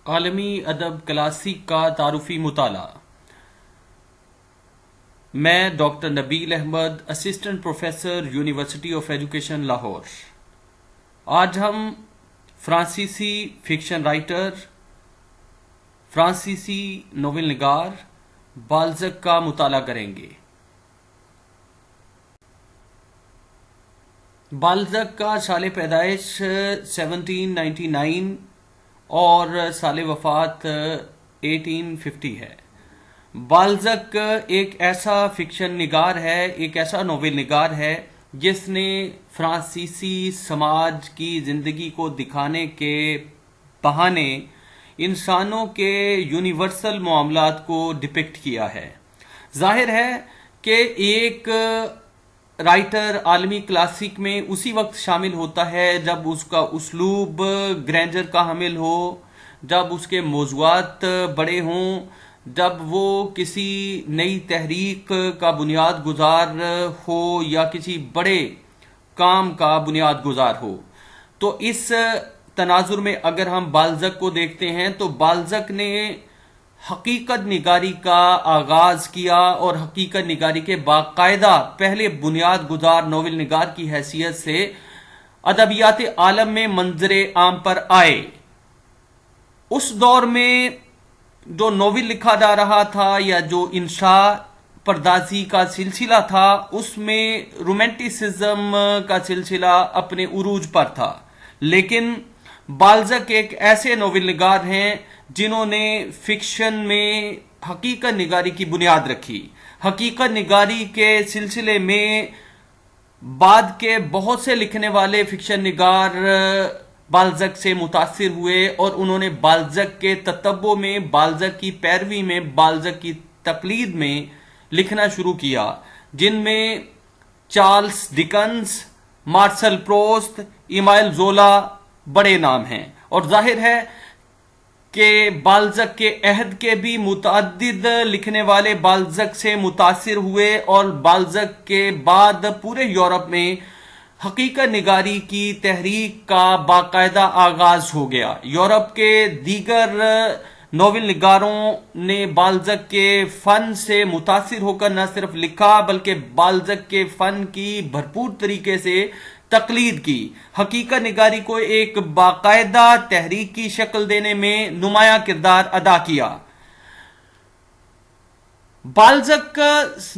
عالمی ادب کلاسیک کا تعارفی مطالعہ۔ میں doctor Nabeel Ahmad, assistant professor, University of Education Lahore. آج ہم فرانسیسی فکشن رائٹر، فرانسیسی ناول نگار بالزک کا مطالعہ کریں گے۔ بالزک کا سال پیدائش 1799 اور سال وفات 1850 ہے۔ بالزک ایک ایسا فکشن نگار ہے، ایک ایسا ناول نگار ہے جس نے فرانسیسی سماج کی زندگی کو دکھانے کے بہانے انسانوں کے یونیورسل معاملات کو ڈپکٹ کیا ہے۔ ظاہر ہے کہ ایک رائٹر عالمی کلاسک میں اسی وقت شامل ہوتا ہے جب اس کا اسلوب گرینڈر کا حامل ہو، جب اس کے موضوعات بڑے ہوں، جب وہ کسی نئی تحریک کا بنیاد گزار ہو یا کسی بڑے کام کا بنیاد گزار ہو۔ تو اس تناظر میں اگر ہم بالزک کو دیکھتے ہیں تو بالزک نے حقیقت نگاری کا آغاز کیا اور حقیقت نگاری کے باقاعدہ پہلے بنیاد گزار ناول نگار کی حیثیت سے ادبیات عالم میں منظر عام پر آئے۔ اس دور میں جو ناول لکھا جا رہا تھا یا جو انشاء پردازی کا سلسلہ تھا، اس میں رومانٹسزم کا سلسلہ اپنے عروج پر تھا، لیکن بالزک ایک ایسے ناول نگار ہیں جنہوں نے فکشن میں حقیقت نگاری کی بنیاد رکھی۔ حقیقت نگاری کے سلسلے میں بعد کے بہت سے لکھنے والے فکشن نگار بالزک سے متاثر ہوئے اور انہوں نے بالزک کے تتبع میں، بالزک کی پیروی میں، بالزک کی تقلید میں لکھنا شروع کیا، جن میں Charles Dickens, Marcel Proust, Emile Zola بڑے نام ہیں۔ اور ظاہر ہے کہ بالزک کے عہد کے بھی متعدد لکھنے والے بالزک سے متاثر ہوئے اور بالزک کے بعد پورے یورپ میں حقیقت نگاری کی تحریک کا باقاعدہ آغاز ہو گیا۔ یورپ کے دیگر ناول نگاروں نے بالزک کے فن سے متاثر ہو کر نہ صرف لکھا بلکہ بالزک کے فن کی بھرپور طریقے سے تقلید کی، حقیقت نگاری کو ایک باقاعدہ تحریک کی شکل دینے میں نمایاں کردار ادا کیا۔ بالزک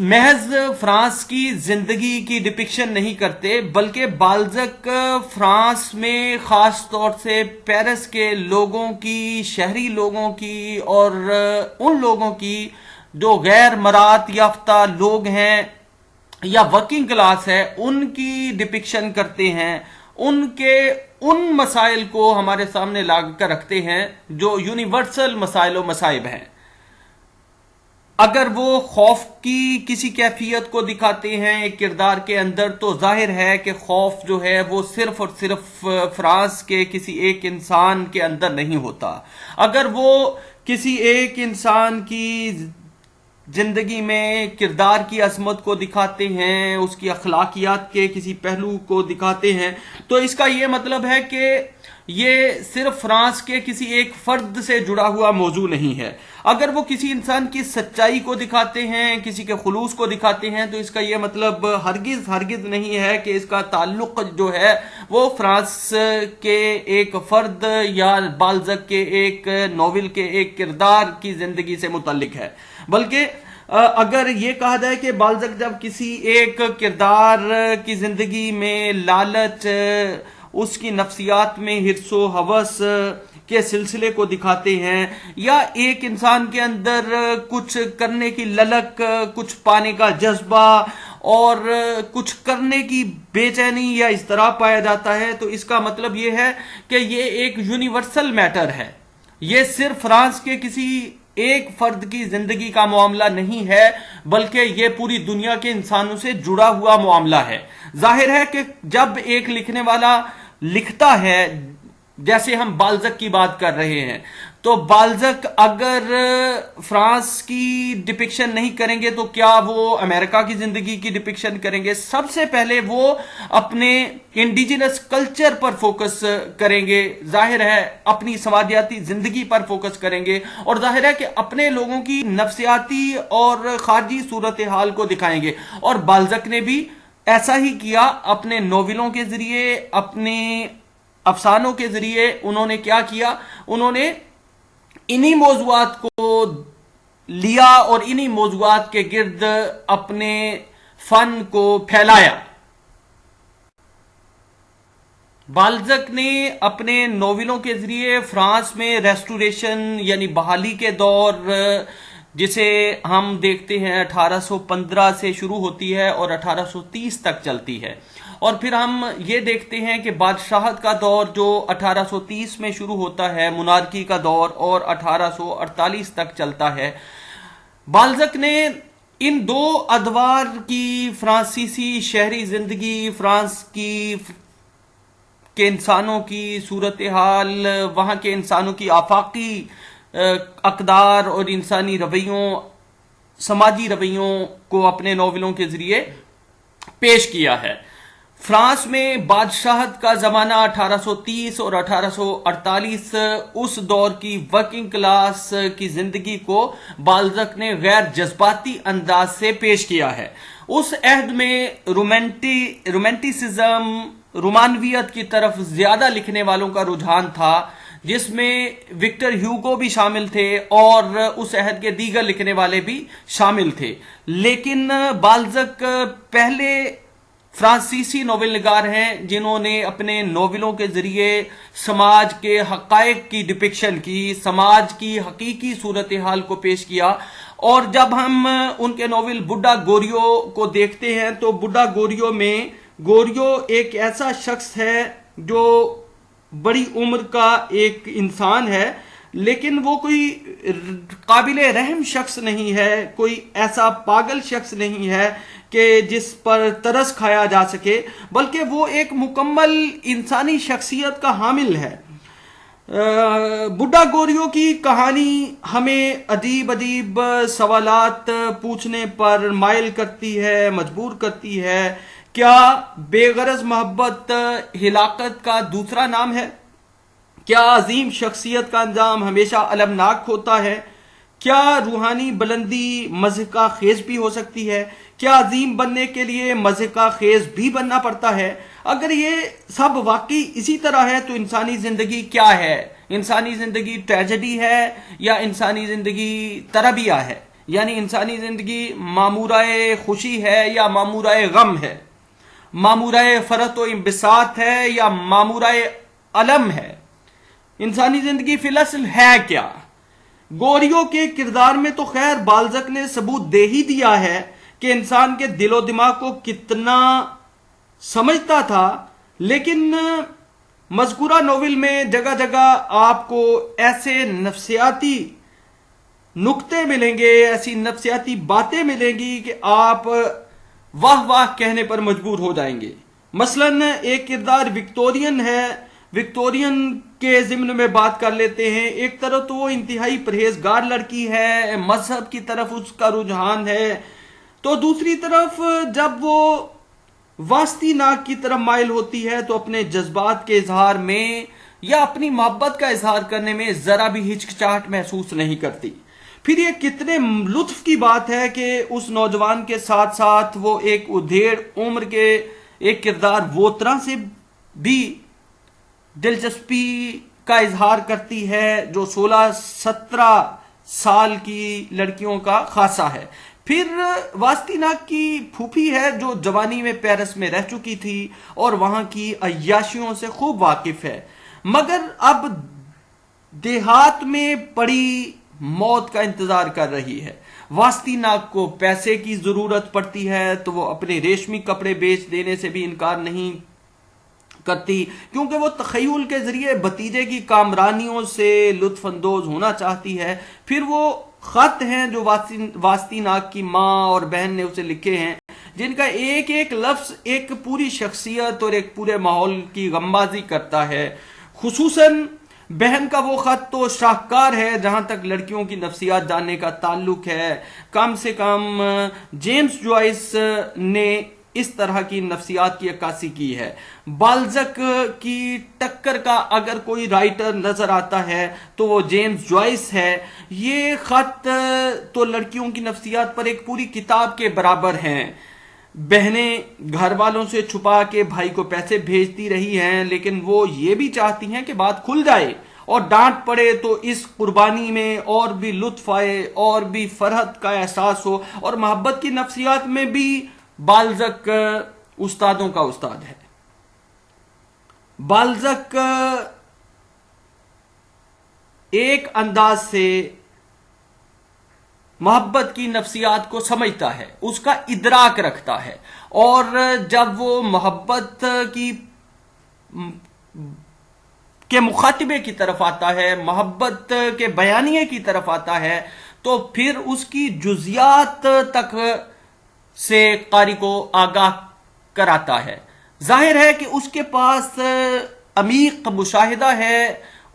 محض فرانس کی زندگی کی ڈپکشن نہیں کرتے، بلکہ بالزک فرانس میں خاص طور سے پیرس کے لوگوں کی، شہری لوگوں کی اور ان لوگوں کی جو غیر مراعات یافتہ لوگ ہیں یا ورکنگ کلاس ہے، ان کی ڈپکشن کرتے ہیں، ان کے ان مسائل کو ہمارے سامنے لا کر رکھتے ہیں جو یونیورسل مسائل و مصائب ہیں۔ اگر وہ خوف کی کسی کیفیت کو دکھاتے ہیں ایک کردار کے اندر تو ظاہر ہے کہ خوف جو ہے وہ صرف اور صرف فرانس کے کسی ایک انسان کے اندر نہیں ہوتا۔ اگر وہ کسی ایک انسان کی زندگی میں کردار کی عظمت کو دکھاتے ہیں، اس کی اخلاقیات کے کسی پہلو کو دکھاتے ہیں، تو اس کا یہ مطلب ہے کہ یہ صرف فرانس کے کسی ایک فرد سے جڑا ہوا موضوع نہیں ہے۔ اگر وہ کسی انسان کی سچائی کو دکھاتے ہیں، کسی کے خلوص کو دکھاتے ہیں، تو اس کا یہ مطلب ہرگز نہیں ہے کہ اس کا تعلق جو ہے وہ فرانس کے ایک فرد یا بالزک کے ایک ناول کے ایک کردار کی زندگی سے متعلق ہے، بلکہ اگر یہ کہا جائے کہ بالزک جب کسی ایک کردار کی زندگی میں لالچ، اس کی نفسیات میں حرص و ہوس کے سلسلے کو دکھاتے ہیں، یا ایک انسان کے اندر کچھ کرنے کی للک، کچھ پانے کا جذبہ اور کچھ کرنے کی بے چینی یا اضطراب پایا جاتا ہے، تو اس کا مطلب یہ ہے کہ یہ ایک یونیورسل میٹر ہے، یہ صرف فرانس کے کسی ایک فرد کی زندگی کا معاملہ نہیں ہے، بلکہ یہ پوری دنیا کے انسانوں سے جڑا ہوا معاملہ ہے۔ ظاہر ہے کہ جب ایک لکھنے والا لکھتا ہے جیسے ہم بالزک کی بات کر رہے ہیں تو بالزک اگر فرانس کی ڈپکشن نہیں کریں گے تو کیا وہ امریکہ کی زندگی کی ڈپکشن کریں گے؟ سب سے پہلے وہ اپنے انڈیجنس کلچر پر فوکس کریں گے، ظاہر ہے اپنی سماجیاتی زندگی پر فوکس کریں گے، اور ظاہر ہے کہ اپنے لوگوں کی نفسیاتی اور خارجی صورتحال کو دکھائیں گے۔ اور بالزک نے بھی ایسا ہی کیا، اپنے ناولوں کے ذریعے، اپنے افسانوں کے ذریعے انہوں نے کیا کیا؟ انہوں نے انہی موضوعات کو لیا اور انہی موضوعات کے گرد اپنے فن کو پھیلایا۔ بالزک نے اپنے ناولوں کے ذریعے فرانس میں ریسٹوریشن یعنی بحالی کے دور، جسے ہم دیکھتے ہیں 1815 سے شروع ہوتی ہے اور 1830 تک چلتی ہے، اور پھر ہم یہ دیکھتے ہیں کہ بادشاہت کا دور جو 1830 میں شروع ہوتا ہے، مونارکی کا دور، اور 1848 تک چلتا ہے۔ بالزک نے ان دو ادوار کی فرانسیسی شہری زندگی، فرانس کے انسانوں کی صورتحال، وہاں کے انسانوں کی آفاقی اقدار اور انسانی رویوں، سماجی رویوں کو اپنے ناولوں کے ذریعے پیش کیا ہے۔ فرانس میں بادشاہت کا زمانہ 1830 اور 1848، اس دور کی ورکنگ کلاس کی زندگی کو بالزک نے غیر جذباتی انداز سے پیش کیا ہے۔ اس عہد میں رومانٹیسزم، رومانویت کی طرف زیادہ لکھنے والوں کا رجحان تھا، جس میں وکٹر ہیوگو بھی شامل تھے اور اس عہد کے دیگر لکھنے والے بھی شامل تھے۔ لیکن بالزک پہلے فرانسیسی ناول نگار ہیں جنہوں نے اپنے ناولوں کے ذریعے سماج کے حقائق کی ڈپکشن کی، سماج کی حقیقی صورتحال کو پیش کیا۔ اور جب ہم ان کے ناول بڈھا گوریو کو دیکھتے ہیں تو بڈھا گوریو میں گوریو ایک ایسا شخص ہے جو بڑی عمر کا ایک انسان ہے، لیکن وہ کوئی قابل رحم شخص نہیں ہے، کوئی ایسا پاگل شخص نہیں ہے کہ جس پر ترس کھایا جا سکے، بلکہ وہ ایک مکمل انسانی شخصیت کا حامل ہے۔ بڈھا گوریو کی کہانی ہمیں عجیب سوالات پوچھنے پر مائل کرتی ہے، مجبور کرتی ہے۔ کیا بے غرض محبت ہلاکت کا دوسرا نام ہے؟ کیا عظیم شخصیت کا انجام ہمیشہ المناک ہوتا ہے؟ کیا روحانی بلندی مضحکہ خیز بھی ہو سکتی ہے؟ کیا عظیم بننے کے لیے مضحکہ خیز بھی بننا پڑتا ہے؟ اگر یہ سب واقعی اسی طرح ہے تو انسانی زندگی کیا ہے؟ انسانی زندگی ٹریجڈی ہے یا انسانی زندگی تربیہ ہے؟ یعنی انسانی زندگی معمورہ خوشی ہے یا معمورہ غم ہے؟ معمورہ فرحت و انبساط ہے یا معمورہ الم ہے؟ انسانی زندگی فی الاصل ہے کیا؟ گوریو کے کردار میں تو خیر بالزک نے ثبوت دے ہی دیا ہے کہ انسان کے دل و دماغ کو کتنا سمجھتا تھا، لیکن مذکورہ ناول میں جگہ جگہ آپ کو ایسے نفسیاتی نکتے ملیں گے، ایسی نفسیاتی باتیں ملیں گی کہ آپ واہ واہ کہنے پر مجبور ہو جائیں گے۔ مثلا ایک کردار وکٹورین ہے، وکٹورین کے ضمن میں بات کر لیتے ہیں۔ ایک طرف تو وہ انتہائی پرہیزگار لڑکی ہے، مذہب کی طرف اس کا رجحان ہے، تو دوسری طرف جب وہ واسطی ناک کی طرف مائل ہوتی ہے تو اپنے جذبات کے اظہار میں یا اپنی محبت کا اظہار کرنے میں ذرا بھی ہچکچاہٹ محسوس نہیں کرتی۔ پھر یہ کتنے لطف کی بات ہے کہ اس نوجوان کے ساتھ ساتھ وہ ایک ادھیڑ عمر کے ایک کردار ووترا سے بھی دلچسپی کا اظہار کرتی ہے جو 16-17 سال کی لڑکیوں کا خاصہ ہے۔ پھر واسطی ناک کی پھوپھی ہے جو جوانی میں پیرس میں رہ چکی تھی اور وہاں کی عیاشیوں سے خوب واقف ہے، مگر اب دیہات میں پڑی موت کا انتظار کر رہی ہے۔ واسطی ناک کو پیسے کی ضرورت پڑتی ہے تو وہ اپنے ریشمی کپڑے بیچ دینے سے بھی انکار نہیں کرتی، کیونکہ وہ تخیل کے ذریعے بھتیجے کی کامرانیوں سے لطف اندوز ہونا چاہتی ہے۔ پھر وہ خط ہیں جو واسطی ناک کی ماں اور بہن نے اسے لکھے ہیں، جن کا ایک ایک لفظ ایک پوری شخصیت اور ایک پورے ماحول کی غمبازی کرتا ہے۔ خصوصاً بہن کا وہ خط تو شاہکار ہے جہاں تک لڑکیوں کی نفسیات جاننے کا تعلق ہے. کم سے کم جیمز جوائس نے اس طرح کی نفسیات کی عکاسی کی ہے. بالزک کی ٹکر کا اگر کوئی رائٹر نظر آتا ہے تو وہ جیمز جوائس ہے. یہ خط تو لڑکیوں کی نفسیات پر ایک پوری کتاب کے برابر ہیں. بہنیں گھر والوں سے چھپا کے بھائی کو پیسے بھیجتی رہی ہیں، لیکن وہ یہ بھی چاہتی ہیں کہ بات کھل جائے اور ڈانٹ پڑے تو اس قربانی میں اور بھی لطف آئے اور بھی فرحت کا احساس ہو. اور محبت کی نفسیات میں بھی بالزک استادوں کا استاد ہے. بالزک ایک انداز سے محبت کی نفسیات کو سمجھتا ہے، اس کا ادراک رکھتا ہے، اور جب وہ محبت کے مخاطبے کی طرف آتا ہے، محبت کے بیانیے کی طرف آتا ہے، تو پھر اس کی جزیات تک سے قاری کو آگاہ کراتا ہے. ظاہر ہے کہ اس کے پاس عمیق مشاہدہ ہے،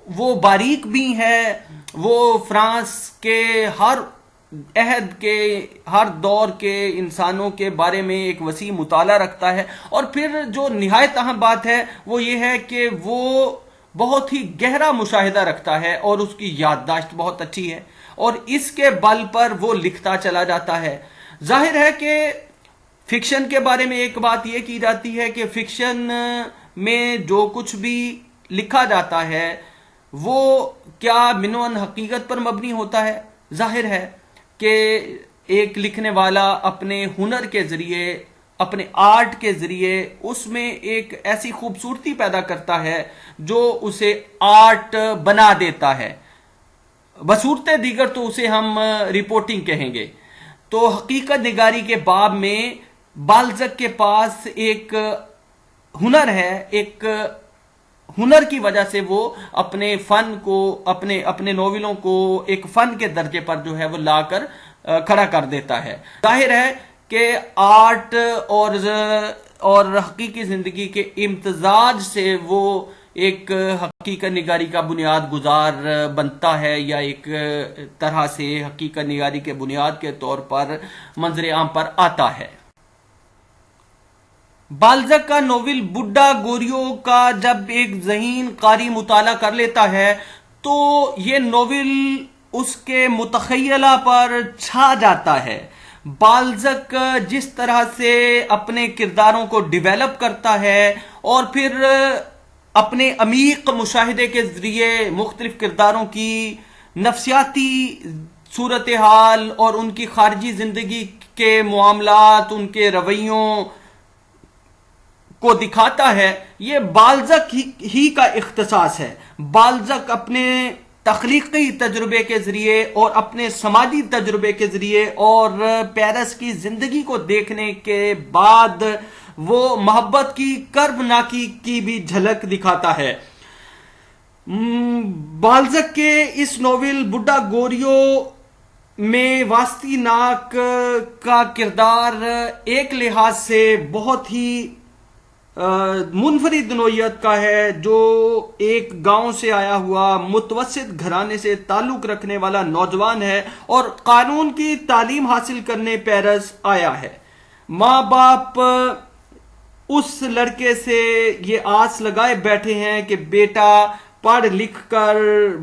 وہ باریک بھی ہے، وہ فرانس کے ہر عہد کے ہر دور کے انسانوں کے بارے میں ایک وسیع مطالعہ رکھتا ہے. اور پھر جو نہایت اہم بات ہے وہ یہ ہے کہ وہ بہت ہی گہرا مشاہدہ رکھتا ہے اور اس کی یادداشت بہت اچھی ہے، اور اس کے بل پر وہ لکھتا چلا جاتا ہے. ظاہر ہے کہ فکشن کے بارے میں ایک بات یہ کی جاتی ہے کہ فکشن میں جو کچھ بھی لکھا جاتا ہے وہ کیا منوعاً حقیقت پر مبنی ہوتا ہے. ظاہر ہے کہ ایک لکھنے والا اپنے ہنر کے ذریعے، اپنے آرٹ کے ذریعے اس میں ایک ایسی خوبصورتی پیدا کرتا ہے جو اسے آرٹ بنا دیتا ہے. بصورت دیگر تو اسے ہم رپورٹنگ کہیں گے. تو حقیقت نگاری کے باب میں بالزک کے پاس ایک ہنر ہے، ایک ہنر کی وجہ سے وہ اپنے فن کو، اپنے ناولوں کو ایک فن کے درجے پر جو ہے وہ لا کر کھڑا کر دیتا ہے. ظاہر ہے کہ آرٹ اور حقیقی زندگی کے امتزاج سے وہ ایک حقیقت نگاری کا بنیاد گزار بنتا ہے، یا ایک طرح سے حقیقت نگاری کے بنیاد کے طور پر منظر عام پر آتا ہے. بالزک کا ناول بڈھا گوریو کا جب ایک ذہین قاری مطالعہ کر لیتا ہے تو یہ ناول اس کے متخیلہ پر چھا جاتا ہے. بالزک جس طرح سے اپنے کرداروں کو ڈیولپ کرتا ہے اور پھر اپنے عمیق مشاہدے کے ذریعے مختلف کرداروں کی نفسیاتی صورتحال اور ان کی خارجی زندگی کے معاملات، ان کے رویوں کو دکھاتا ہے، یہ بالزک ہی کا اختصاص ہے. بالزک اپنے تخلیقی تجربے کے ذریعے اور اپنے سماجی تجربے کے ذریعے اور پیرس کی زندگی کو دیکھنے کے بعد وہ محبت کی کربناکی کی بھی جھلک دکھاتا ہے. بالزک کے اس ناول بڈھا گوریو میں واسطی ناک کا کردار ایک لحاظ سے بہت ہی منفرد نوعیت کا ہے، جو ایک گاؤں سے آیا ہوا متوسط گھرانے سے تعلق رکھنے والا نوجوان ہے اور قانون کی تعلیم حاصل کرنے پیرس آیا ہے. ماں باپ اس لڑکے سے یہ آس لگائے بیٹھے ہیں کہ بیٹا پڑھ لکھ کر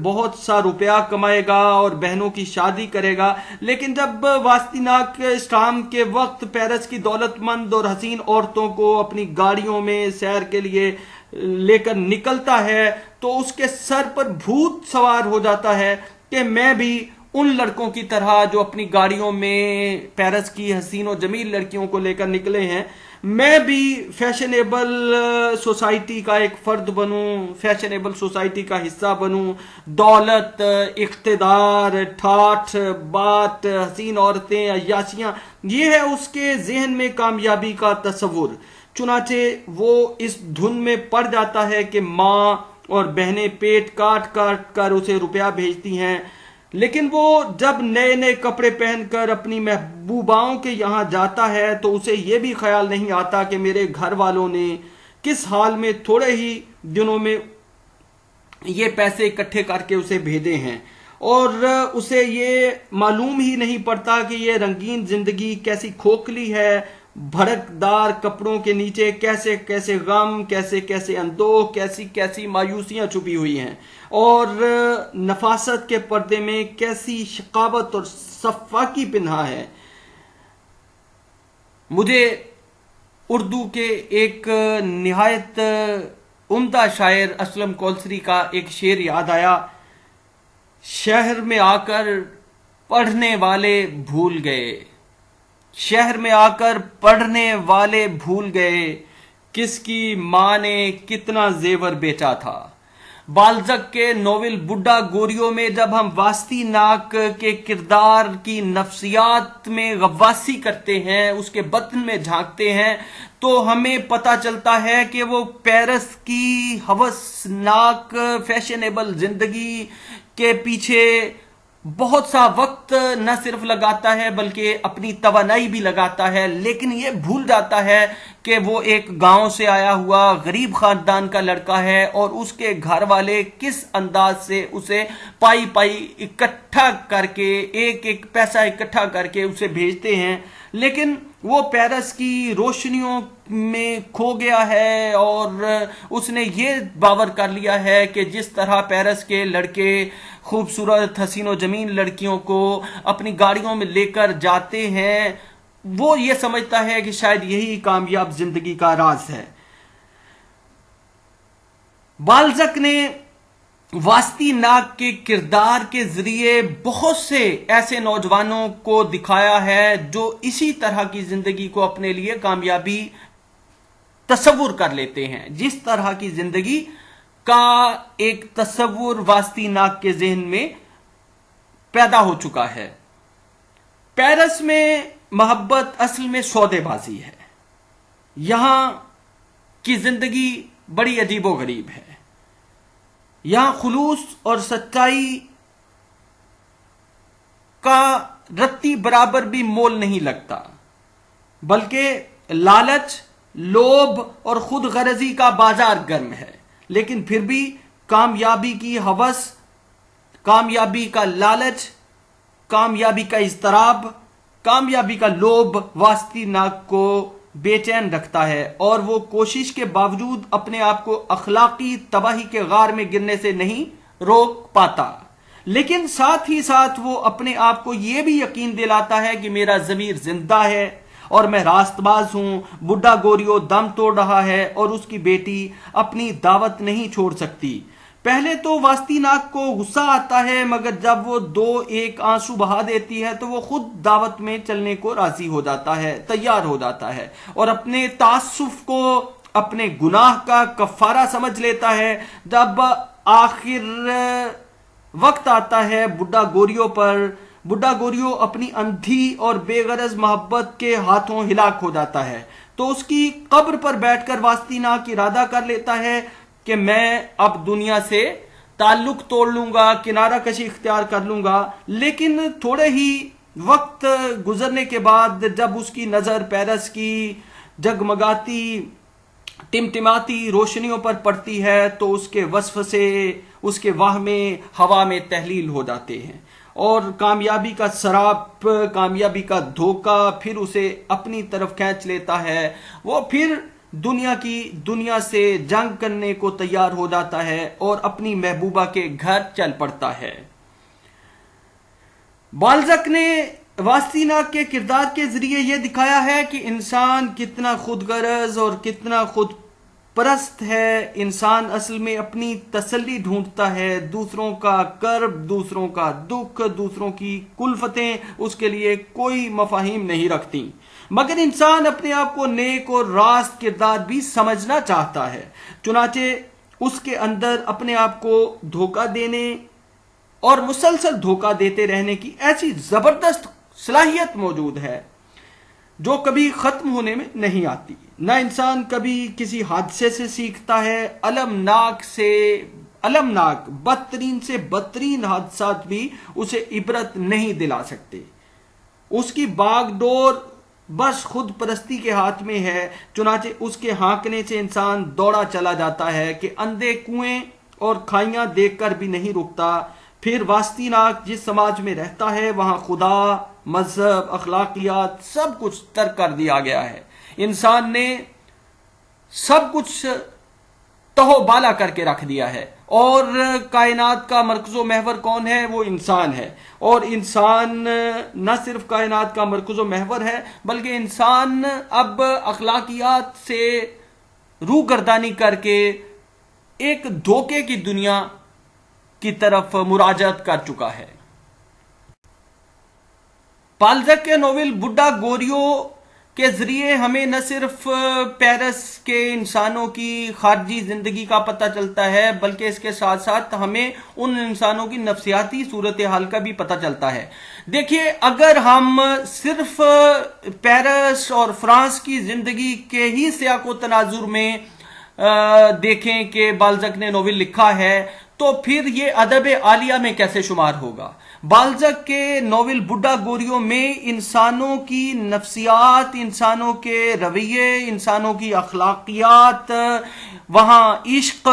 بہت سا روپیہ کمائے گا اور بہنوں کی شادی کرے گا. لیکن جب واسطی ناک شام کے وقت پیرس کی دولت مند اور حسین عورتوں کو اپنی گاڑیوں میں سیر کے لیے لے کر نکلتا ہے تو اس کے سر پر بھوت سوار ہو جاتا ہے کہ میں بھی ان لڑکوں کی طرح جو اپنی گاڑیوں میں پیرس کی حسین و جمیل لڑکیوں کو لے کر نکلے ہیں، میں بھی فیشنیبل سوسائٹی کا ایک فرد بنوں، فیشنیبل سوسائٹی کا حصہ بنوں. دولت، اقتدار، ٹھاٹھ بات، حسین عورتیں، عیاشیاں، یہ ہے اس کے ذہن میں کامیابی کا تصور. چنانچہ وہ اس دھن میں پڑ جاتا ہے کہ ماں اور بہنیں پیٹ کاٹ کاٹ کر اسے روپیہ بھیجتی ہیں، لیکن وہ جب نئے نئے کپڑے پہن کر اپنی محبوباؤں کے یہاں جاتا ہے تو اسے یہ بھی خیال نہیں آتا کہ میرے گھر والوں نے کس حال میں تھوڑے ہی دنوں میں یہ پیسے اکٹھے کر کے اسے بھیجے ہیں، اور اسے یہ معلوم ہی نہیں پڑتا کہ یہ رنگین زندگی کیسی کھوکھلی ہے، بھڑکدار کپڑوں کے نیچے کیسے کیسے غم، کیسے کیسے اندوہ، کیسی کیسی مایوسیاں چھپی ہوئی ہیں، اور نفاست کے پردے میں کیسی شقاوت اور صفاکی پنہا ہے۔ مجھے اردو کے ایک نہایت عمدہ شاعر اسلم کولسری کا ایک شعر یاد آیا: شہر میں آ کر پڑھنے والے بھول گئے، شہر میں آ کر پڑھنے والے بھول گئے، کس کی ماں نے کتنا زیور بیچا تھا۔ بالزک کے ناول بڈھا گوریو میں جب ہم واسطی ناک کے کردار کی نفسیات میں غواصی کرتے ہیں، اس کے باطن میں جھانکتے ہیں، تو ہمیں پتہ چلتا ہے کہ وہ پیرس کی ہوسناک فیشنیبل زندگی کے پیچھے بہت سا وقت نہ صرف لگاتا ہے بلکہ اپنی توانائی بھی لگاتا ہے، لیکن یہ بھول جاتا ہے کہ وہ ایک گاؤں سے آیا ہوا غریب خاندان کا لڑکا ہے، اور اس کے گھر والے کس انداز سے اسے پائی پائی اکٹھا کر کے، ایک ایک پیسہ اکٹھا کر کے اسے بھیجتے ہیں، لیکن وہ پیرس کی روشنیوں میں کھو گیا ہے، اور اس نے یہ باور کر لیا ہے کہ جس طرح پیرس کے لڑکے خوبصورت حسین و جمیل لڑکیوں کو اپنی گاڑیوں میں لے کر جاتے ہیں، وہ یہ سمجھتا ہے کہ شاید یہی کامیاب زندگی کا راز ہے۔ بالزک نے واسطی ناک کے کردار کے ذریعے بہت سے ایسے نوجوانوں کو دکھایا ہے جو اسی طرح کی زندگی کو اپنے لیے کامیابی تصور کر لیتے ہیں، جس طرح کی زندگی کا ایک تصور واسطی ناک کے ذہن میں پیدا ہو چکا ہے۔ پیرس میں محبت اصل میں سودے بازی ہے، یہاں کی زندگی بڑی عجیب و غریب ہے، یہاں خلوص اور سچائی کا رتی برابر بھی مول نہیں لگتا، بلکہ لالچ، لوبھ اور خود غرضی کا بازار گرم ہے، لیکن پھر بھی کامیابی کی ہوس، کامیابی کا لالچ، کامیابی کا اضطراب، کامیابی کا لوبھ واسطی ناک کو بے چین رکھتا ہے، اور وہ کوشش کے باوجود اپنے آپ کو اخلاقی تباہی کے غار میں گرنے سے نہیں روک پاتا، لیکن ساتھ ہی ساتھ وہ اپنے آپ کو یہ بھی یقین دلاتا ہے کہ میرا ضمیر زندہ ہے اور میں راست باز ہوں۔ بڈھا گوریو دم توڑ رہا ہے اور اس کی بیٹی اپنی دعوت نہیں چھوڑ سکتی۔ پہلے تو واسطی ناک کو غصہ آتا ہے، مگر جب وہ دو ایک آنسو بہا دیتی ہے تو وہ خود دعوت میں چلنے کو راضی ہو جاتا ہے، تیار ہو جاتا ہے، اور اپنے تعصف کو اپنے گناہ کا کفارہ سمجھ لیتا ہے۔ جب آخر وقت آتا ہے بڈھا گوریو پر، بڈھا گوریو اپنی اندھی اور بے غرض محبت کے ہاتھوں ہلاک ہو جاتا ہے، تو اس کی قبر پر بیٹھ کر واسطی ناک ارادہ کر لیتا ہے کہ میں اب دنیا سے تعلق توڑ لوں گا، کنارہ کشی اختیار کر لوں گا، لیکن تھوڑے ہی وقت گزرنے کے بعد جب اس کی نظر پیرس کی جگمگاتی ٹمٹماتی روشنیوں پر پڑتی ہے تو اس کے وسوسے، اس کے وہمے ہوا میں تحلیل ہو جاتے ہیں، اور کامیابی کا سراپ، کامیابی کا دھوکہ پھر اسے اپنی طرف کھینچ لیتا ہے، وہ پھر دنیا سے جنگ کرنے کو تیار ہو جاتا ہے اور اپنی محبوبہ کے گھر چل پڑتا ہے۔ بالزک نے واسطی ناک کے کردار کے ذریعے یہ دکھایا ہے کہ انسان کتنا خود غرض اور کتنا خود پرست ہے۔ انسان اصل میں اپنی تسلی ڈھونڈتا ہے، دوسروں کا کرب، دوسروں کا دکھ، دوسروں کی کلفتیں اس کے لیے کوئی مفاہیم نہیں رکھتی، مگر انسان اپنے آپ کو نیک اور راست کردار بھی سمجھنا چاہتا ہے، چنانچہ اس کے اندر اپنے آپ کو دھوکہ دینے اور مسلسل دھوکہ دیتے رہنے کی ایسی زبردست صلاحیت موجود ہے جو کبھی ختم ہونے میں نہیں آتی۔ نہ انسان کبھی کسی حادثے سے سیکھتا ہے، المناک بدترین سے بدترین حادثات بھی اسے عبرت نہیں دلا سکتے۔ اس کی باغ ڈور بس خود پرستی کے ہاتھ میں ہے، چنانچہ اس کے ہانکنے سے انسان دوڑا چلا جاتا ہے کہ اندھے کنویں اور کھائیاں دیکھ کر بھی نہیں رکتا. پھر واسطی ناک جس سماج میں رہتا ہے وہاں خدا، مذہب، اخلاقیات سب کچھ ترک کر دیا گیا ہے. انسان نے سب کچھ تہو بالا کر کے رکھ دیا ہے، اور کائنات کا مرکز و محور کون ہے؟ وہ انسان ہے. اور انسان نہ صرف کائنات کا مرکز و محور ہے بلکہ انسان اب اخلاقیات سے روگردانی کر کے ایک دھوکے کی دنیا کی طرف مراجعت کر چکا ہے. بالزک کے ناول بڈھا گوریو کے ذریعے ہمیں نہ صرف پیرس کے انسانوں کی خارجی زندگی کا پتہ چلتا ہے بلکہ اس کے ساتھ ساتھ ہمیں ان انسانوں کی نفسیاتی صورتحال کا بھی پتہ چلتا ہے. دیکھیے، اگر ہم صرف پیرس اور فرانس کی زندگی کے ہی سیاق و تناظر میں دیکھیں کہ بالزک نے ناول لکھا ہے تو پھر یہ ادب عالیہ میں کیسے شمار ہوگا؟ بالزک کے ناول بڈھا گوریو میں انسانوں کی نفسیات، انسانوں کے رویے، انسانوں کی اخلاقیات، وہاں عشق،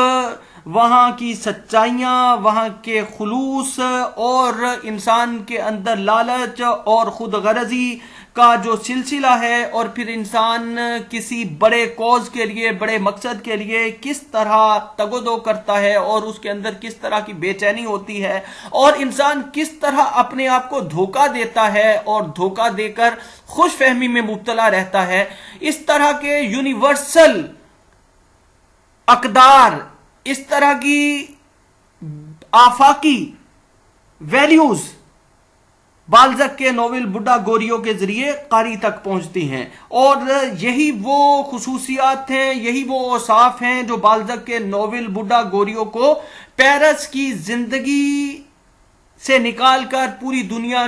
وہاں کی سچائیاں، وہاں کے خلوص، اور انسان کے اندر لالچ اور خود غرضی کا جو سلسلہ ہے، اور پھر انسان کسی بڑے کوز کے لیے، بڑے مقصد کے لیے کس طرح تگ و دو کرتا ہے اور اس کے اندر کس طرح کی بے چینی ہوتی ہے، اور انسان کس طرح اپنے آپ کو دھوکہ دیتا ہے اور دھوکہ دے کر خوش فہمی میں مبتلا رہتا ہے. اس طرح کے یونیورسل اقدار، اس طرح کی آفاقی ویلیوز بالزک کے ناول بڈھا گوریو کے ذریعے قاری تک پہنچتی ہیں، اور یہی وہ خصوصیات ہیں، یہی وہ اوصاف ہیں جو بالزک کے ناول بڈھا گوریو کو پیرس کی زندگی سے نکال کر پوری دنیا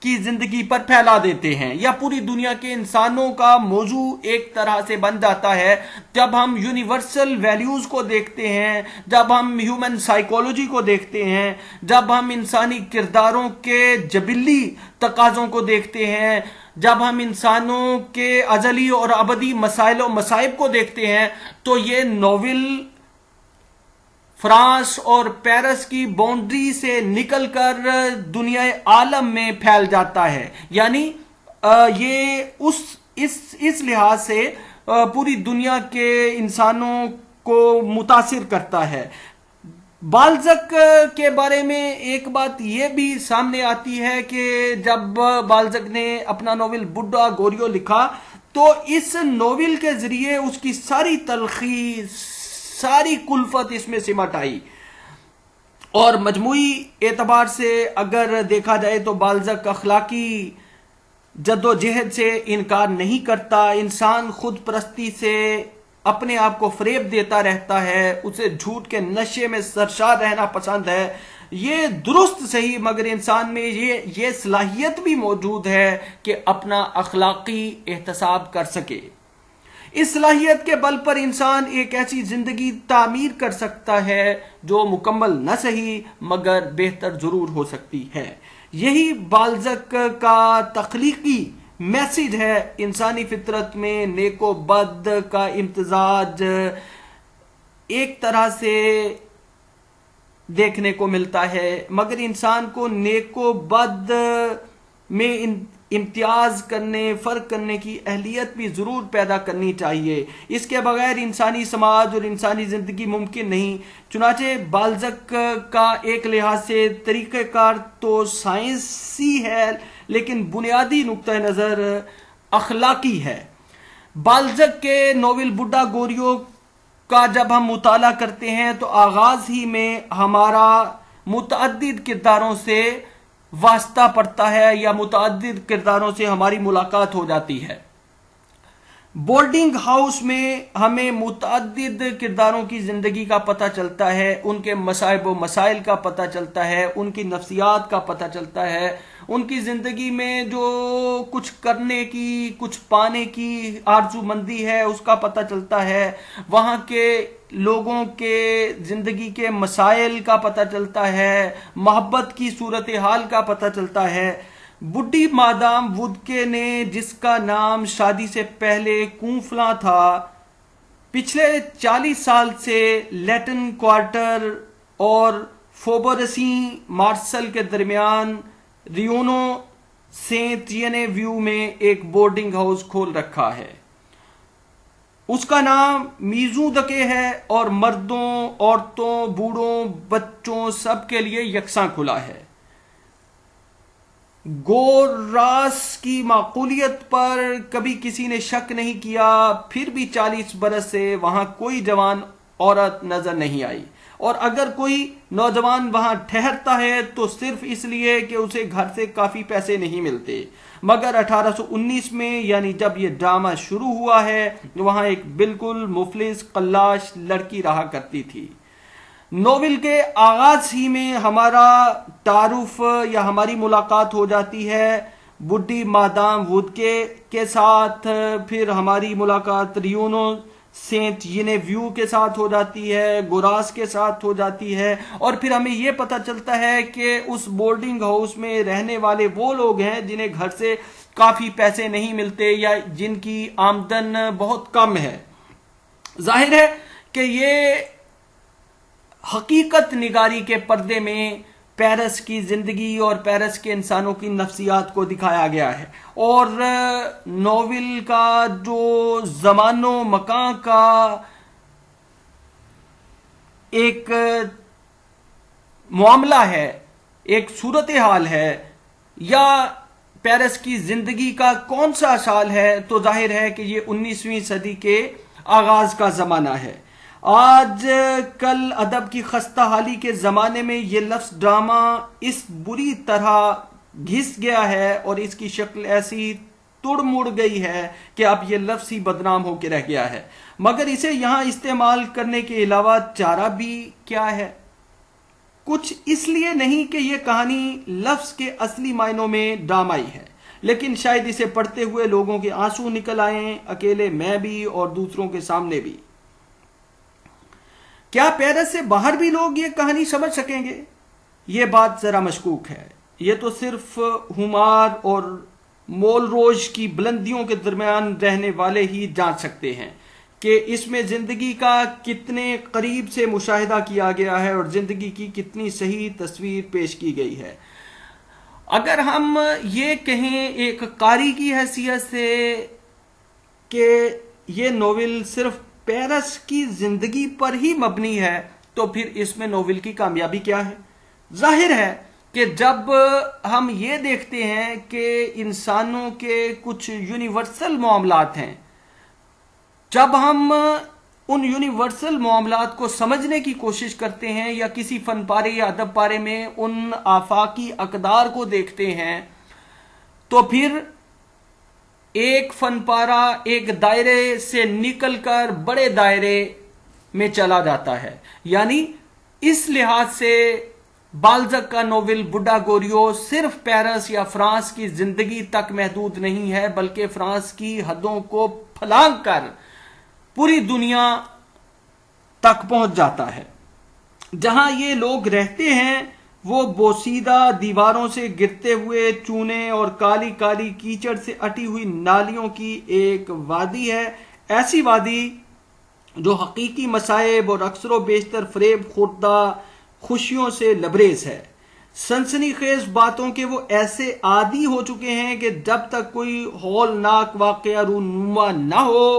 کی زندگی پر پھیلا دیتے ہیں، یا پوری دنیا کے انسانوں کا موضوع ایک طرح سے بن جاتا ہے. جب ہم یونیورسل ویلیوز کو دیکھتے ہیں، جب ہم ہیومن سائیکولوجی کو دیکھتے ہیں، جب ہم انسانی کرداروں کے جبلی تقاضوں کو دیکھتے ہیں، جب ہم انسانوں کے ازلی اور ابدی مسائل و مصائب کو دیکھتے ہیں، تو یہ ناول فرانس اور پیرس کی باؤنڈری سے نکل کر دنیا عالم میں پھیل جاتا ہے. یعنی یہ اس لحاظ سے پوری دنیا کے انسانوں کو متاثر کرتا ہے. بالزک کے بارے میں ایک بات یہ بھی سامنے آتی ہے کہ جب بالزک نے اپنا ناول بڈھا گوریو لکھا تو اس ناول کے ذریعے اس کی ساری تلخی، ساری کلفت اس میں سمٹ آئی. اور مجموعی اعتبار سے اگر دیکھا جائے تو بالزک اخلاقی جد و جہد سے انکار نہیں کرتا. انسان خود پرستی سے اپنے آپ کو فریب دیتا رہتا ہے، اسے جھوٹ کے نشے میں سرشار رہنا پسند ہے. یہ درست صحیح، مگر انسان میں یہ صلاحیت بھی موجود ہے کہ اپنا اخلاقی احتساب کر سکے. اس صلاحیت کے بل پر انسان ایک ایسی زندگی تعمیر کر سکتا ہے جو مکمل نہ صحیح مگر بہتر ضرور ہو سکتی ہے. یہی بالزک کا تخلیقی میسج ہے. انسانی فطرت میں نیک و بد کا امتزاج ایک طرح سے دیکھنے کو ملتا ہے، مگر انسان کو نیک و بد میں امتیاز کرنے، فرق کرنے کی اہلیت بھی ضرور پیدا کرنی چاہیے. اس کے بغیر انسانی سماج اور انسانی زندگی ممکن نہیں. چنانچہ بالزک کا ایک لحاظ سے طریقہ کار تو سائنسی ہے لیکن بنیادی نقطہ نظر اخلاقی ہے. بالزک کے ناول بڈھا گوریو کا جب ہم مطالعہ کرتے ہیں تو آغاز ہی میں ہمارا متعدد کرداروں سے واسطہ پڑتا ہے یا متعدد کرداروں سے ہماری ملاقات ہو جاتی ہے. بورڈنگ ہاؤس میں ہمیں متعدد کرداروں کی زندگی کا پتہ چلتا ہے، ان کے مصائب و مسائل کا پتہ چلتا ہے، ان کی نفسیات کا پتہ چلتا ہے، ان کی زندگی میں جو کچھ کرنے کی، کچھ پانے کی آرزو مندی ہے اس کا پتہ چلتا ہے، وہاں کے لوگوں کے زندگی کے مسائل کا پتہ چلتا ہے، محبت کی صورتحال کا پتہ چلتا ہے. بڈھی مادام وودکے نے، جس کا نام شادی سے پہلے کونفلاں تھا، پچھلے 40 سال سے لیٹن کوارٹر اور فوبرسی مارسل کے درمیان ریونو سینٹ ویو میں ایک بورڈنگ ہاؤس کھول رکھا ہے. اس کا نام میزو دکے ہے اور مردوں، عورتوں، بوڑھوں، بچوں سب کے لیے یکساں کھلا ہے. گوراس کی معقولیت پر کبھی کسی نے شک نہیں کیا، پھر بھی 40 برس سے وہاں کوئی جوان عورت نظر نہیں آئی، اور اگر کوئی نوجوان وہاں ٹھہرتا ہے تو صرف اس لیے کہ اسے گھر سے کافی پیسے نہیں ملتے. مگر 1819 میں یعنی جب یہ ڈرامہ شروع ہوا ہے وہاں ایک بالکل مفلس قلاش لڑکی رہا کرتی تھی. ناول کے آغاز ہی میں ہمارا تعارف یا ہماری ملاقات ہو جاتی ہے بڈھی مادام وودکے کے ساتھ، پھر ہماری ملاقات ریونو سینٹ ویو کے ساتھ ہو جاتی ہے، گوراس کے ساتھ ہو جاتی ہے، اور پھر ہمیں یہ پتہ چلتا ہے کہ اس بورڈنگ ہاؤس میں رہنے والے وہ لوگ ہیں جنہیں گھر سے کافی پیسے نہیں ملتے یا جن کی آمدن بہت کم ہے. ظاہر ہے کہ یہ حقیقت نگاری کے پردے میں پیرس کی زندگی اور پیرس کے انسانوں کی نفسیات کو دکھایا گیا ہے، اور ناول کا جو زمان و مکان کا ایک معاملہ ہے، ایک صورتحال ہے، یا پیرس کی زندگی کا کون سا سال ہے، تو ظاہر ہے کہ یہ 19ویں صدی کے آغاز کا زمانہ ہے. آج کل ادب کی خستہ حالی کے زمانے میں یہ لفظ ڈرامہ اس بری طرح گھس گیا ہے اور اس کی شکل ایسی تڑ مڑ گئی ہے کہ اب یہ لفظ ہی بدنام ہو کے رہ گیا ہے. مگر اسے یہاں استعمال کرنے کے علاوہ چارہ بھی کیا ہے؟ کچھ اس لیے نہیں کہ یہ کہانی لفظ کے اصلی معنوں میں ڈرامائی ہے، لیکن شاید اسے پڑھتے ہوئے لوگوں کے آنسو نکل آئیں، اکیلے میں بھی اور دوسروں کے سامنے بھی. کیا پیرس سے باہر بھی لوگ یہ کہانی سمجھ سکیں گے؟ یہ بات ذرا مشکوک ہے. یہ تو صرف ہمار اور مول روج کی بلندیوں کے درمیان رہنے والے ہی جان سکتے ہیں کہ اس میں زندگی کا کتنے قریب سے مشاہدہ کیا گیا ہے اور زندگی کی کتنی صحیح تصویر پیش کی گئی ہے. اگر ہم یہ کہیں ایک قاری کی حیثیت سے کہ یہ ناول صرف پیرس کی زندگی پر ہی مبنی ہے تو پھر اس میں ناول کی کامیابی کیا ہے؟ ظاہر ہے کہ جب ہم یہ دیکھتے ہیں کہ انسانوں کے کچھ یونیورسل معاملات ہیں، جب ہم ان یونیورسل معاملات کو سمجھنے کی کوشش کرتے ہیں یا کسی فن پارے یا ادب پارے میں ان آفاقی اقدار کو دیکھتے ہیں، تو پھر ایک فن پارہ ایک دائرے سے نکل کر بڑے دائرے میں چلا جاتا ہے. یعنی اس لحاظ سے بالزک کا ناول بڈھا گوریو صرف پیرس یا فرانس کی زندگی تک محدود نہیں ہے، بلکہ فرانس کی حدوں کو پھلانگ کر پوری دنیا تک پہنچ جاتا ہے. جہاں یہ لوگ رہتے ہیں وہ بوسیدہ دیواروں سے گرتے ہوئے چونے اور کالی کالی کیچڑ سے اٹی ہوئی نالیوں کی ایک وادی ہے، ایسی وادی جو حقیقی مصائب اور اکثر و بیشتر فریب خوردہ خوشیوں سے لبریز ہے. سنسنی خیز باتوں کے وہ ایسے عادی ہو چکے ہیں کہ جب تک کوئی ہولناک واقعہ رونما نہ ہو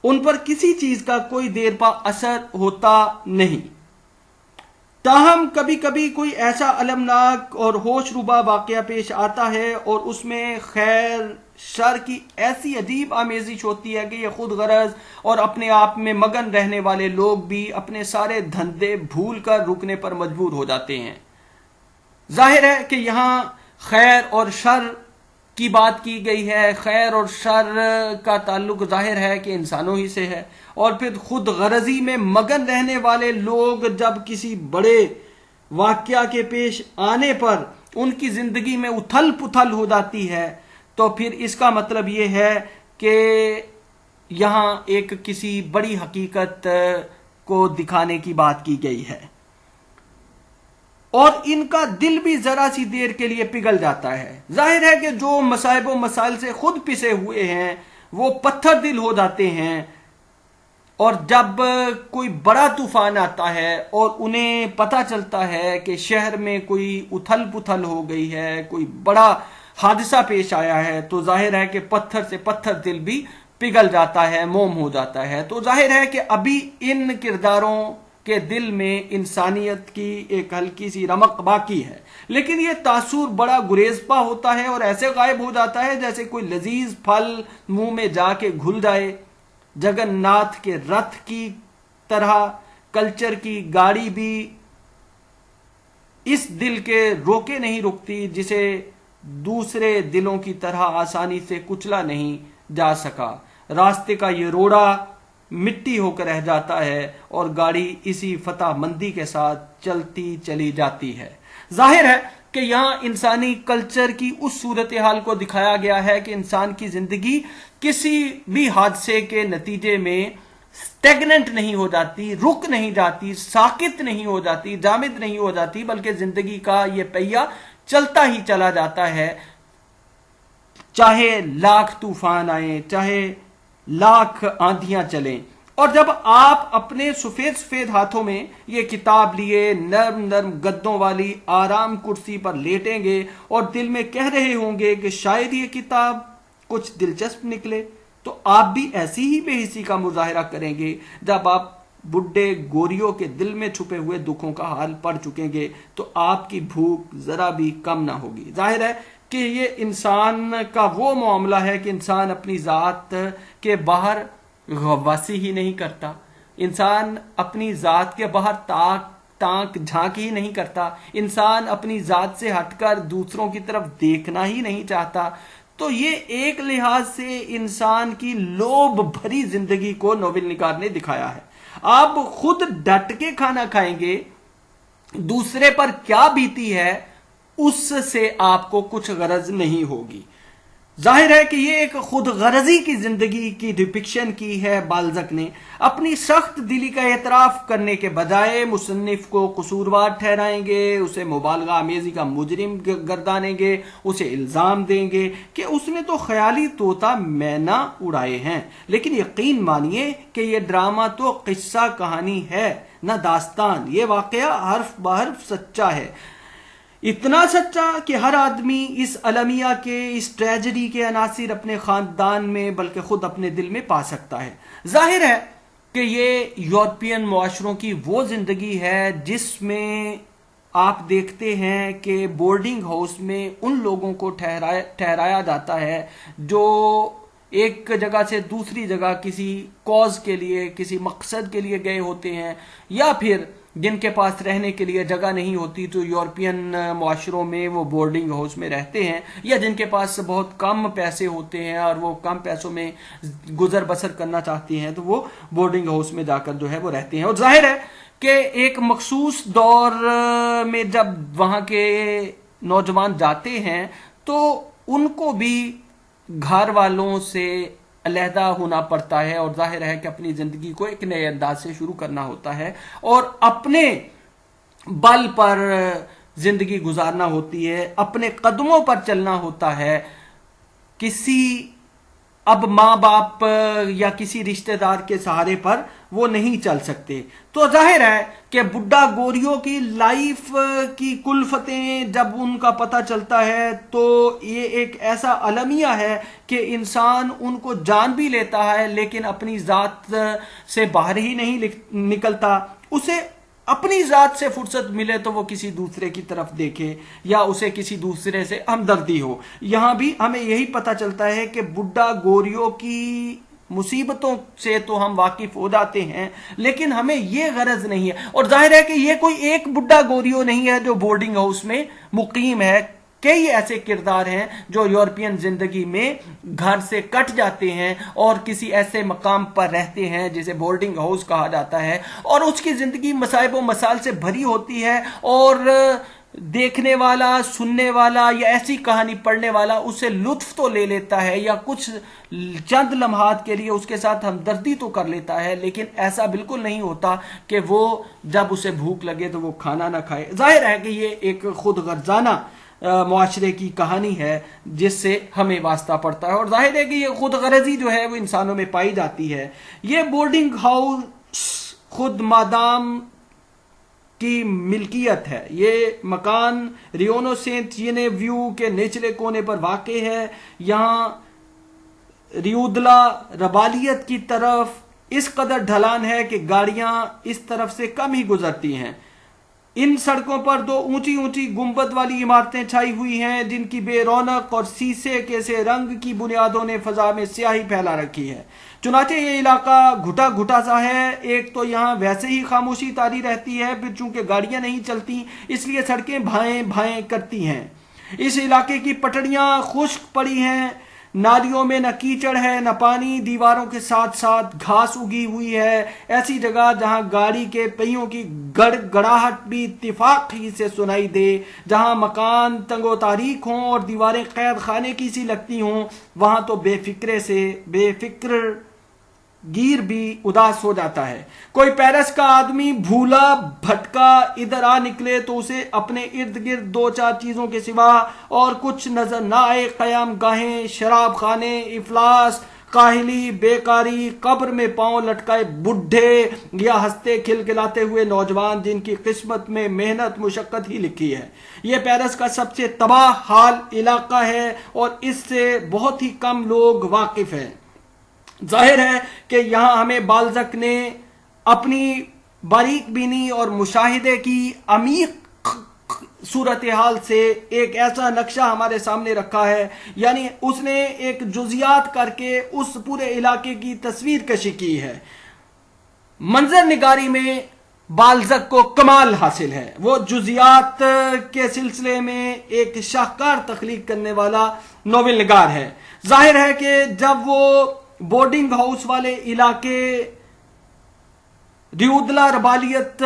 ان پر کسی چیز کا کوئی دیر پا اثر ہوتا نہیں. تاہم کبھی کبھی کوئی ایسا المناک اور ہوش ربا واقعہ پیش آتا ہے اور اس میں خیر شر کی ایسی عجیب آمیزش ہوتی ہے کہ یہ خود غرض اور اپنے آپ میں مگن رہنے والے لوگ بھی اپنے سارے دھندے بھول کر رکنے پر مجبور ہو جاتے ہیں. ظاہر ہے کہ یہاں خیر اور شر کی بات کی گئی ہے. خیر اور شر کا تعلق ظاہر ہے کہ انسانوں ہی سے ہے، اور پھر خود غرضی میں مگن رہنے والے لوگ جب کسی بڑے واقعہ کے پیش آنے پر ان کی زندگی میں اتھل پتھل ہو جاتی ہے تو پھر اس کا مطلب یہ ہے کہ یہاں ایک کسی بڑی حقیقت کو دکھانے کی بات کی گئی ہے، اور ان کا دل بھی ذرا سی دیر کے لیے پگھل جاتا ہے. ظاہر ہے کہ جو مصائب و مسائل سے خود پسے ہوئے ہیں وہ پتھر دل ہو جاتے ہیں اور جب کوئی بڑا طوفان آتا ہے اور انہیں پتہ چلتا ہے کہ شہر میں کوئی اتھل پتھل ہو گئی ہے، کوئی بڑا حادثہ پیش آیا ہے، تو ظاہر ہے کہ پتھر سے پتھر دل بھی پگھل جاتا ہے، موم ہو جاتا ہے۔ تو ظاہر ہے کہ ابھی ان کرداروں کے دل میں انسانیت کی ایک ہلکی سی رمق باقی ہے، لیکن یہ تاثر بڑا گریزپا ہوتا ہے اور ایسے غائب ہو جاتا ہے جیسے کوئی لذیذ پھل منہ میں جا کے گھل جائے۔ جگن ناتھ کے رتھ کی طرح کلچر کی گاڑی بھی اس دل کے روکے نہیں رکتی جسے دوسرے دلوں کی طرح آسانی سے کچلا نہیں جا سکا۔ راستے کا یہ روڑا مٹی ہو کر رہ جاتا ہے اور گاڑی اسی فتح مندی کے ساتھ چلتی چلی جاتی ہے۔ ظاہر ہے کہ یہاں انسانی کلچر کی اس صورتحال کو دکھایا گیا ہے کہ انسان کی زندگی کسی بھی حادثے کے نتیجے میں سٹیگننٹ نہیں ہو جاتی، رک نہیں جاتی، ساکت نہیں ہو جاتی، جامد نہیں ہو جاتی، بلکہ زندگی کا یہ پہیہ چلتا ہی چلا جاتا ہے، چاہے لاکھ طوفان آئیں، چاہے لاکھ آندھیاں چلیں۔ اور جب آپ اپنے سفید سفید ہاتھوں میں یہ کتاب لیے نرم نرم گدوں والی آرام کرسی پر لیٹیں گے اور دل میں کہہ رہے ہوں گے کہ شاید یہ کتاب کچھ دلچسپ نکلے، تو آپ بھی ایسی ہی بے حسی کا مظاہرہ کریں گے جب آپ بڈھے گوریوں کے دل میں چھپے ہوئے دکھوں کا حال پڑھ چکیں گے تو آپ کی بھوک ذرا بھی کم نہ ہوگی۔ ظاہر ہے کہ یہ انسان کا وہ معاملہ ہے کہ انسان اپنی ذات کے باہر غواصی ہی نہیں کرتا، انسان اپنی ذات کے باہر تانک جھانک ہی نہیں کرتا، انسان اپنی ذات سے ہٹ کر دوسروں کی طرف دیکھنا ہی نہیں چاہتا۔ تو یہ ایک لحاظ سے انسان کی لوب بھری زندگی کو ناول نگار نے دکھایا ہے۔ آپ خود ڈٹ کے کھانا کھائیں گے، دوسرے پر کیا بیتی ہے اس سے آپ کو کچھ غرض نہیں ہوگی۔ ظاہر ہے کہ یہ ایک خود غرضی کی زندگی کی ڈپکشن کی ہے بالزک نے۔ اپنی سخت دلی کا اعتراف کرنے کے بجائے مصنف کو قصوروار ٹھہرائیں گے، اسے مبالغہ آمیزی کا مجرم گردانیں گے، اسے الزام دیں گے کہ اس نے تو خیالی طوطا مینا اڑائے ہیں۔ لیکن یقین مانیے کہ یہ ڈرامہ تو قصہ کہانی ہے نہ داستان، یہ واقعہ حرف بحرف سچا ہے، اتنا سچا کہ ہر آدمی اس المیہ کے، اس ٹریجڈی کے عناصر اپنے خاندان میں بلکہ خود اپنے دل میں پا سکتا ہے۔ ظاہر ہے کہ یہ یورپین معاشروں کی وہ زندگی ہے جس میں آپ دیکھتے ہیں کہ بورڈنگ ہاؤس میں ان لوگوں کو ٹھہرایا جاتا ہے جو ایک جگہ سے دوسری جگہ کسی کاز کے لیے، کسی مقصد کے لیے گئے ہوتے ہیں، یا پھر جن کے پاس رہنے کے لیے جگہ نہیں ہوتی تو یورپین معاشروں میں وہ بورڈنگ ہاؤس میں رہتے ہیں، یا جن کے پاس بہت کم پیسے ہوتے ہیں اور وہ کم پیسوں میں گزر بسر کرنا چاہتے ہیں تو وہ بورڈنگ ہاؤس میں جا کر جو ہے وہ رہتے ہیں۔ اور ظاہر ہے کہ ایک مخصوص دور میں جب وہاں کے نوجوان جاتے ہیں تو ان کو بھی گھر والوں سے علیحدہ ہونا پڑتا ہے، اور ظاہر ہے کہ اپنی زندگی کو ایک نئے انداز سے شروع کرنا ہوتا ہے اور اپنے بل پر زندگی گزارنا ہوتی ہے، اپنے قدموں پر چلنا ہوتا ہے، کسی اب ماں باپ یا کسی رشتہ دار کے سہارے پر وہ نہیں چل سکتے۔ تو ظاہر ہے کہ بڈھا گوریوں کی لائف کی کلفتیں جب ان کا پتہ چلتا ہے تو یہ ایک ایسا المیہ ہے کہ انسان ان کو جان بھی لیتا ہے لیکن اپنی ذات سے باہر ہی نہیں نکلتا۔ اسے اپنی ذات سے فرصت ملے تو وہ کسی دوسرے کی طرف دیکھے یا اسے کسی دوسرے سے ہمدردی ہو۔ یہاں بھی ہمیں یہی پتہ چلتا ہے کہ بڈھا گوریوں کی مصیبتوں سے تو ہم واقف ہو جاتے ہیں لیکن ہمیں یہ غرض نہیں ہے۔ اور ظاہر ہے کہ یہ کوئی ایک بڈھا گوریوں نہیں ہے جو بورڈنگ ہاؤس میں مقیم ہے، کئی ایسے کردار ہیں جو یورپین زندگی میں گھر سے کٹ جاتے ہیں اور کسی ایسے مقام پر رہتے ہیں جسے بورڈنگ ہاؤس کہا جاتا ہے، اور اس کی زندگی مصائب و مسائل سے بھری ہوتی ہے، اور دیکھنے والا، سننے والا یا ایسی کہانی پڑھنے والا اسے لطف تو لے لیتا ہے یا کچھ چند لمحات کے لیے اس کے ساتھ ہمدردی تو کر لیتا ہے، لیکن ایسا بالکل نہیں ہوتا کہ وہ جب اسے بھوک لگے تو وہ کھانا نہ کھائے۔ ظاہر ہے کہ یہ ایک خود غرضانہ معاشرے کی کہانی ہے جس سے ہمیں واسطہ پڑتا ہے، اور ظاہر ہے کہ یہ خود غرضی جو ہے وہ انسانوں میں پائی جاتی ہے۔ یہ بورڈنگ ہاؤس خود مادام کی ملکیت ہے۔ یہ مکان ریونو سینٹ ینے ویو کے نچلے کونے پر واقع ہے۔ یہاں ریودلا ربالیت کی طرف اس قدر ڈھلان ہے کہ گاڑیاں اس طرف سے کم ہی گزرتی ہیں۔ ان سڑکوں پر دو اونچی اونچی گنبد والی عمارتیں چھائی ہوئی ہیں جن کی بے رونق اور سیسے کے سے رنگ کی بنیادوں نے فضا میں سیاہی پھیلا رکھی ہے۔ چنانچہ یہ علاقہ گھٹا گھٹا سا ہے۔ ایک تو یہاں ویسے ہی خاموشی طاری رہتی ہے، پھر چونکہ گاڑیاں نہیں چلتی اس لیے سڑکیں بھائیں بھائیں کرتی ہیں۔ اس علاقے کی پٹڑیاں خشک پڑی ہیں، نالیوں میں نہ کیچڑ ہے نہ پانی، دیواروں کے ساتھ ساتھ گھاس اگی ہوئی ہے۔ ایسی جگہ جہاں گاڑی کے پہیوں کی گڑ گڑاہٹ بھی اتفاق ہی سے سنائی دے، جہاں مکان تنگ و تاریک ہوں اور دیواریں قید خانے کی سی لگتی ہوں، وہاں تو بے فکر گیر بھی اداس ہو جاتا ہے۔ کوئی پیرس کا آدمی بھولا بھٹکا ادھر آ نکلے تو اسے اپنے ارد گرد دو چار چیزوں کے سوا اور کچھ نظر نہ آئے۔ قیام گاہیں، شراب خانے، افلاس، کاہلی، بیکاری، قبر میں پاؤں لٹکائے بڈھے یا ہنستے کھلکھلاتے ہوئے نوجوان جن کی قسمت میں محنت مشقت ہی لکھی ہے۔ یہ پیرس کا سب سے تباہ حال علاقہ ہے اور اس سے بہت ہی کم لوگ واقف ہیں۔ ظاہر ہے کہ یہاں ہمیں بالزک نے اپنی باریک بینی اور مشاہدے کی عمیق صورتحال سے ایک ایسا نقشہ ہمارے سامنے رکھا ہے، یعنی اس نے ایک جزیات کر کے اس پورے علاقے کی تصویر کشی کی ہے۔ منظر نگاری میں بالزک کو کمال حاصل ہے۔ وہ جزیات کے سلسلے میں ایک شاہکار تخلیق کرنے والا ناول نگار ہے۔ ظاہر ہے کہ جب وہ بورڈنگ ہاؤس والے علاقے ریودلا ربالیت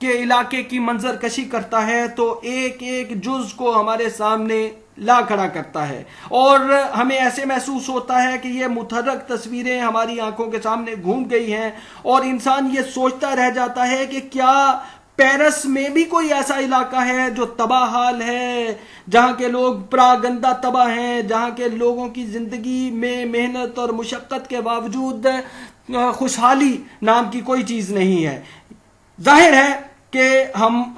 کے علاقے کی منظر کشی کرتا ہے تو ایک ایک جز کو ہمارے سامنے لا کھڑا کرتا ہے، اور ہمیں ایسے محسوس ہوتا ہے کہ یہ متحرک تصویریں ہماری آنکھوں کے سامنے گھوم گئی ہیں، اور انسان یہ سوچتا رہ جاتا ہے کہ کیا پیرس میں بھی کوئی ایسا علاقہ ہے جو تباہ حال ہے، جہاں کے لوگ پراگندہ تباہ ہیں، جہاں کے لوگوں کی زندگی میں محنت اور مشقت کے باوجود خوشحالی نام کی کوئی چیز نہیں ہے۔ ظاہر ہے کہ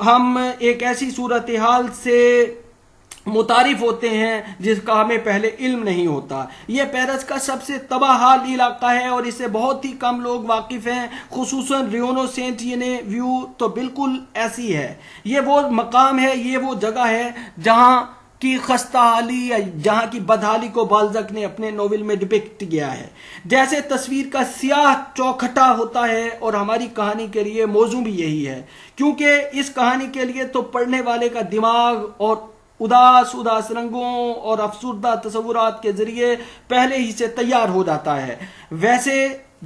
ہم ایک ایسی صورتحال سے متعارف ہوتے ہیں جس کا ہمیں پہلے علم نہیں ہوتا۔ یہ پیرس کا سب سے تباہ حال علاقہ ہے اور اس سے بہت ہی کم لوگ واقف ہیں، خصوصاً ریونو سینٹ ینے ویو تو بالکل ایسی ہے۔ یہ وہ مقام ہے، یہ وہ جگہ ہے جہاں کی خستہ حالی یا جہاں کی بدحالی کو بالزک نے اپنے ناول میں ڈپکٹ کیا ہے۔ جیسے تصویر کا سیاہ چوکھٹا ہوتا ہے اور ہماری کہانی کے لیے موضوع بھی یہی ہے، کیونکہ اس کہانی کے لیے تو پڑھنے والے کا دماغ اور اداس رنگوں اور افسردہ تصورات کے ذریعے پہلے ہی سے تیار ہو جاتا ہے۔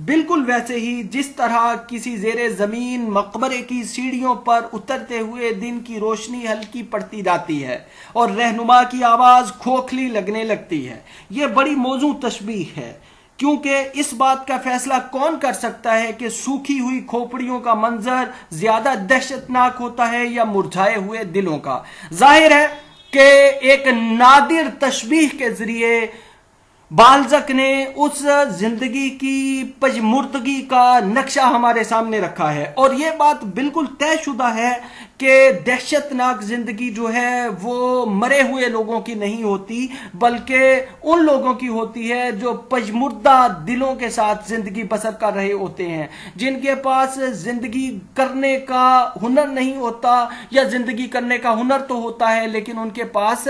بالکل ویسے ہی جس طرح کسی زیر زمین مقبرے کی سیڑھیوں پر اترتے ہوئے دن کی روشنی ہلکی پڑتی جاتی ہے اور رہنما کی آواز کھوکھلی لگنے لگتی ہے۔ یہ بڑی موزوں تشبیہ ہے، کیونکہ اس بات کا فیصلہ کون کر سکتا ہے کہ سوکھی ہوئی کھوپڑیوں کا منظر زیادہ دہشتناک ہوتا ہے یا مرجھائے ہوئے دلوں کا؟ ظاہر ہے کہ ایک نادر تشبیہ کے ذریعے بالزک نے اس زندگی کی پژمردگی کا نقشہ ہمارے سامنے رکھا ہے، اور یہ بات بالکل طے شدہ ہے کہ دہشتناک زندگی جو ہے وہ مرے ہوئے لوگوں کی نہیں ہوتی، بلکہ ان لوگوں کی ہوتی ہے جو پژمردہ دلوں کے ساتھ زندگی بسر کر رہے ہوتے ہیں، جن کے پاس زندگی کرنے کا ہنر نہیں ہوتا، یا زندگی کرنے کا ہنر تو ہوتا ہے لیکن ان کے پاس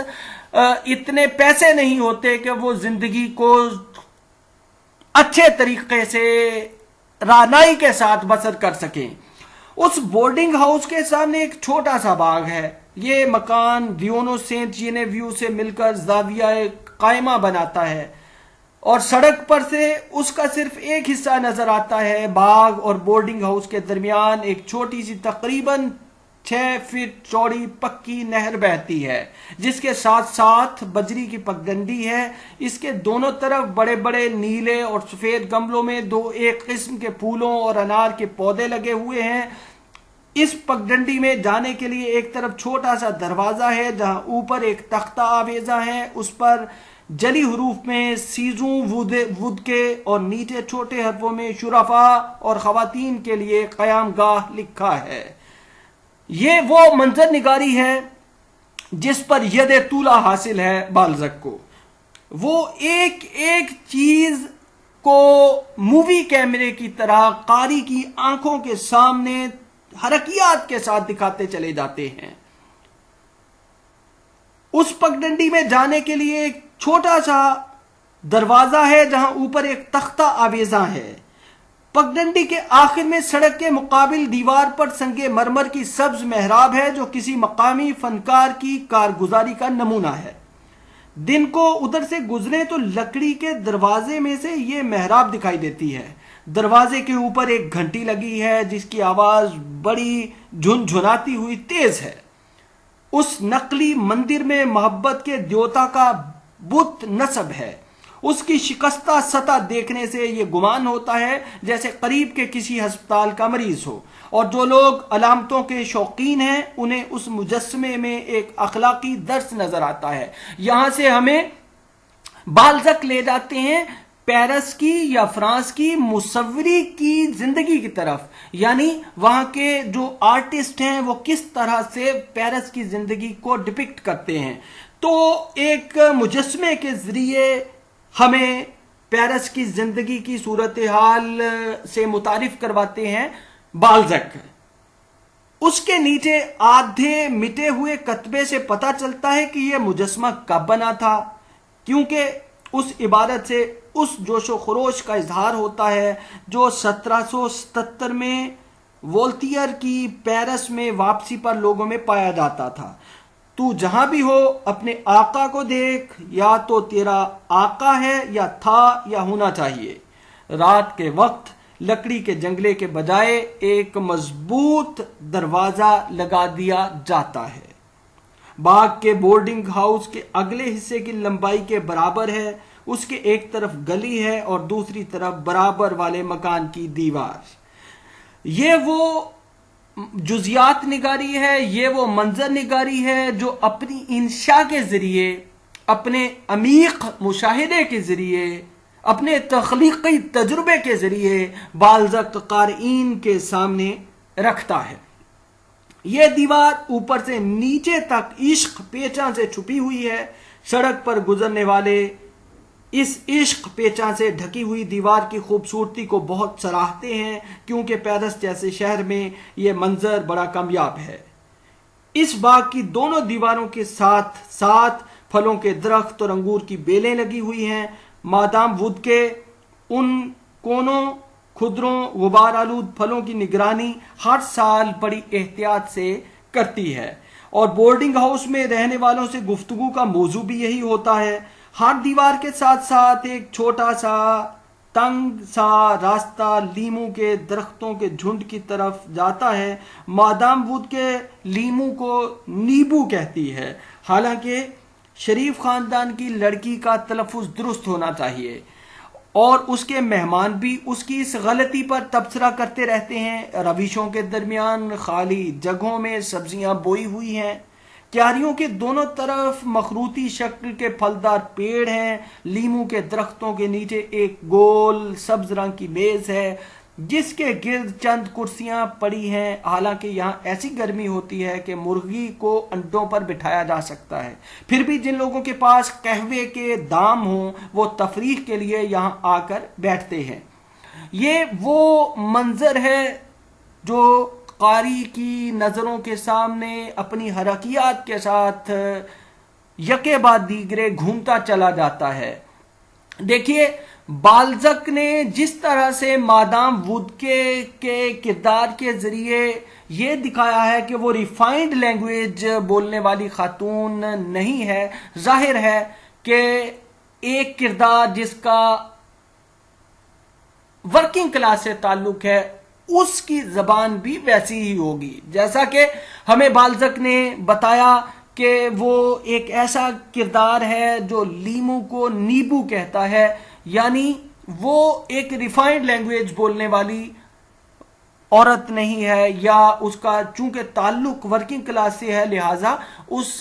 اتنے پیسے نہیں ہوتے کہ وہ زندگی کو اچھے طریقے سے رعنائی کے ساتھ بسر کر سکیں۔ اس بورڈنگ ہاؤس کے سامنے ایک چھوٹا سا باغ ہے۔ یہ مکان ریونو سینٹ ینے ویو سے مل کر زاویہ قائمہ بناتا ہے، اور سڑک پر سے اس کا صرف ایک حصہ نظر آتا ہے۔ باغ اور بورڈنگ ہاؤس کے درمیان ایک چھوٹی سی تقریباً 6 فٹ چوڑی پکی نہر بہتی ہے، جس کے ساتھ ساتھ بجری کی پگڈنڈی ہے۔ اس کے دونوں طرف بڑے بڑے نیلے اور سفید گملوں میں ایک قسم کے پھولوں اور انار کے پودے لگے ہوئے ہیں۔ اس پگڈنڈی میں جانے کے لیے ایک طرف چھوٹا سا دروازہ ہے جہاں اوپر ایک تختہ آویزاں ہے، اس پر جلی حروف میں سیزوں ود کے اور نیچے چھوٹے حرفوں میں شرفاء اور خواتین کے لیے قیام گاہ لکھا ہے۔ یہ وہ منظر نگاری ہے جس پر ید طولہ حاصل ہے بالزک کو۔ وہ ایک ایک چیز کو مووی کیمرے کی طرح قاری کی آنکھوں کے سامنے حرکیات کے ساتھ دکھاتے چلے جاتے ہیں۔ اس پگڈنڈی میں جانے کے لیے ایک چھوٹا سا دروازہ ہے جہاں اوپر ایک تختہ آویزاں ہے۔ پگڈنڈی کے آخر میں سڑک کے مقابل دیوار پر سنگ مرمر کی سبز محراب ہے جو کسی مقامی فنکار کی کارگزاری کا نمونہ ہے۔ دن کو ادھر سے گزرے تو لکڑی کے دروازے میں سے یہ محراب دکھائی دیتی ہے۔ دروازے کے اوپر ایک گھنٹی لگی ہے جس کی آواز بڑی جھنجھناتی ہوئی تیز ہے۔ اس نقلی مندر میں محبت کے دیوتا کا بت نصب ہے۔ اس کی شکستہ سطح دیکھنے سے یہ گمان ہوتا ہے جیسے قریب کے کسی ہسپتال کا مریض ہو، اور جو لوگ علامتوں کے شوقین ہیں انہیں اس مجسمے میں ایک اخلاقی درس نظر آتا ہے۔ یہاں سے ہمیں بالزک لے جاتے ہیں پیرس کی یا فرانس کی مصوری کی زندگی کی طرف، یعنی وہاں کے جو آرٹسٹ ہیں وہ کس طرح سے پیرس کی زندگی کو ڈپکٹ کرتے ہیں۔ تو ایک مجسمے کے ذریعے ہمیں پیرس کی زندگی کی صورتحال سے متعارف کرواتے ہیں بالزک۔ اس کے نیچے آدھے مٹے ہوئے کتبے سے پتہ چلتا ہے کہ یہ مجسمہ کب بنا تھا، کیونکہ اس عبارت سے اس جوش و خروش کا اظہار ہوتا ہے جو 1777 میں وولتیئر کی پیرس میں واپسی پر لوگوں میں پایا جاتا تھا۔ تو جہاں بھی ہو اپنے آقا کو دیکھ، یا تو تیرا آقا ہے یا تھا یا ہونا چاہیے۔ رات کے وقت لکڑی کے جنگلے کے بجائے ایک مضبوط دروازہ لگا دیا جاتا ہے۔ باغ کے بورڈنگ ہاؤس کے اگلے حصے کی لمبائی کے برابر ہے، اس کے ایک طرف گلی ہے اور دوسری طرف برابر والے مکان کی دیوار۔ یہ وہ جزیات نگاری ہے، یہ وہ منظر نگاری ہے جو اپنی انشاء کے ذریعے، اپنے عمیق مشاہدے کے ذریعے، اپنے تخلیقی تجربے کے ذریعے بالزک قارئین کے سامنے رکھتا ہے۔ یہ دیوار اوپر سے نیچے تک عشق پیچاں سے چھپی ہوئی ہے۔ سڑک پر گزرنے والے اس عشق پیچاں سے ڈھکی ہوئی دیوار کی خوبصورتی کو بہت سراہتے ہیں، کیونکہ پیرس جیسے شہر میں یہ منظر بڑا کامیاب ہے۔ اس باغ کی دونوں دیواروں کے ساتھ ساتھ پھلوں کے درخت اور انگور کی بیلیں لگی ہوئی ہیں۔ مادام ووڈ کے ان کونوں کھدروں غبار آلود پھلوں کی نگرانی ہر سال بڑی احتیاط سے کرتی ہے، اور بورڈنگ ہاؤس میں رہنے والوں سے گفتگو کا موضوع بھی یہی ہوتا ہے۔ ہر دیوار کے ساتھ ساتھ ایک چھوٹا سا تنگ سا راستہ لیمو کے درختوں کے جھنڈ کی طرف جاتا ہے۔ مادام ووڈ کے لیمو کو نیبو کہتی ہے، حالانکہ شریف خاندان کی لڑکی کا تلفظ درست ہونا چاہیے، اور اس کے مہمان بھی اس کی اس غلطی پر تبصرہ کرتے رہتے ہیں۔ روشوں کے درمیان خالی جگہوں میں سبزیاں بوئی ہوئی ہیں، کیاریوں کے دونوں طرف مخروطی شکل کے پھلدار پیڑ ہیں۔ لیمو کے درختوں کے نیچے ایک گول سبز رنگ کی میز ہے جس کے گرد چند کرسیاں پڑی ہیں، حالانکہ یہاں ایسی گرمی ہوتی ہے کہ مرغی کو انڈوں پر بٹھایا جا سکتا ہے۔ پھر بھی جن لوگوں کے پاس قہوے کے دام ہوں وہ تفریح کے لیے یہاں آ کر بیٹھتے ہیں۔ یہ وہ منظر ہے جو قاری کی نظروں کے سامنے اپنی حرکیات کے ساتھ یکے بعد دیگرے گھومتا چلا جاتا ہے۔ دیکھیے بالزک نے جس طرح سے مادام ووڈ کے کردار کے ذریعے یہ دکھایا ہے کہ وہ ریفائنڈ لینگویج بولنے والی خاتون نہیں ہے، ظاہر ہے کہ ایک کردار جس کا ورکنگ کلاس سے تعلق ہے اس کی زبان بھی ویسی ہی ہوگی، جیسا کہ ہمیں بالزک نے بتایا کہ وہ ایک ایسا کردار ہے جو لیمو کو نیبو کہتا ہے، یعنی وہ ایک ریفائنڈ لینگویج بولنے والی عورت نہیں ہے یا اس کا چونکہ تعلق ورکنگ کلاس سے ہے لہذا اس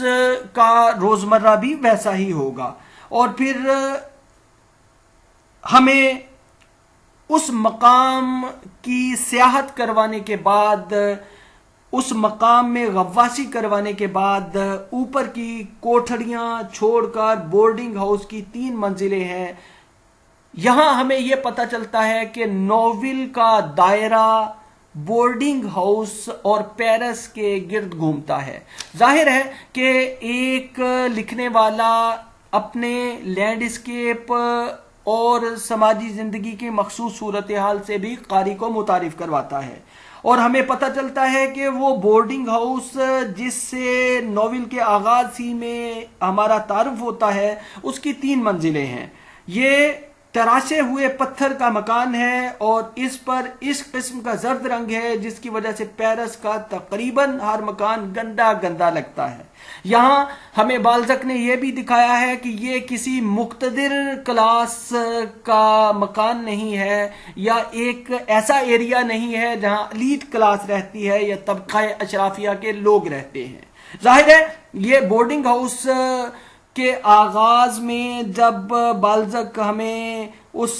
کا روزمرہ بھی ویسا ہی ہوگا. اور پھر ہمیں اس مقام کی سیاحت کروانے کے بعد، اس مقام میں غواصی کروانے کے بعد اوپر کی کوٹھڑیاں چھوڑ کر بورڈنگ ہاؤس کی 3 منزلیں ہیں. یہاں ہمیں یہ پتہ چلتا ہے کہ ناول کا دائرہ بورڈنگ ہاؤس اور پیرس کے گرد گھومتا ہے. ظاہر ہے کہ ایک لکھنے والا اپنے لینڈ اسکیپ اور سماجی زندگی کی مخصوص صورتحال سے بھی قاری کو متعارف کرواتا ہے، اور ہمیں پتہ چلتا ہے کہ وہ بورڈنگ ہاؤس جس سے ناول کے آغاز ہی میں ہمارا تعارف ہوتا ہے اس کی 3 منزلیں ہیں. یہ تراشے ہوئے پتھر کا مکان ہے اور اس پر اس قسم کا زرد رنگ ہے جس کی وجہ سے پیرس کا تقریباً ہر مکان گندا گندا لگتا ہے. یہاں ہمیں بالزک نے یہ بھی دکھایا ہے کہ یہ کسی مقتدر کلاس کا مکان نہیں ہے یا ایک ایسا ایریا نہیں ہے جہاں ایلیٹ کلاس رہتی ہے یا طبقہ اشرافیہ کے لوگ رہتے ہیں. ظاہر ہے یہ بورڈنگ ہاؤس کے آغاز میں جب بالزک ہمیں اس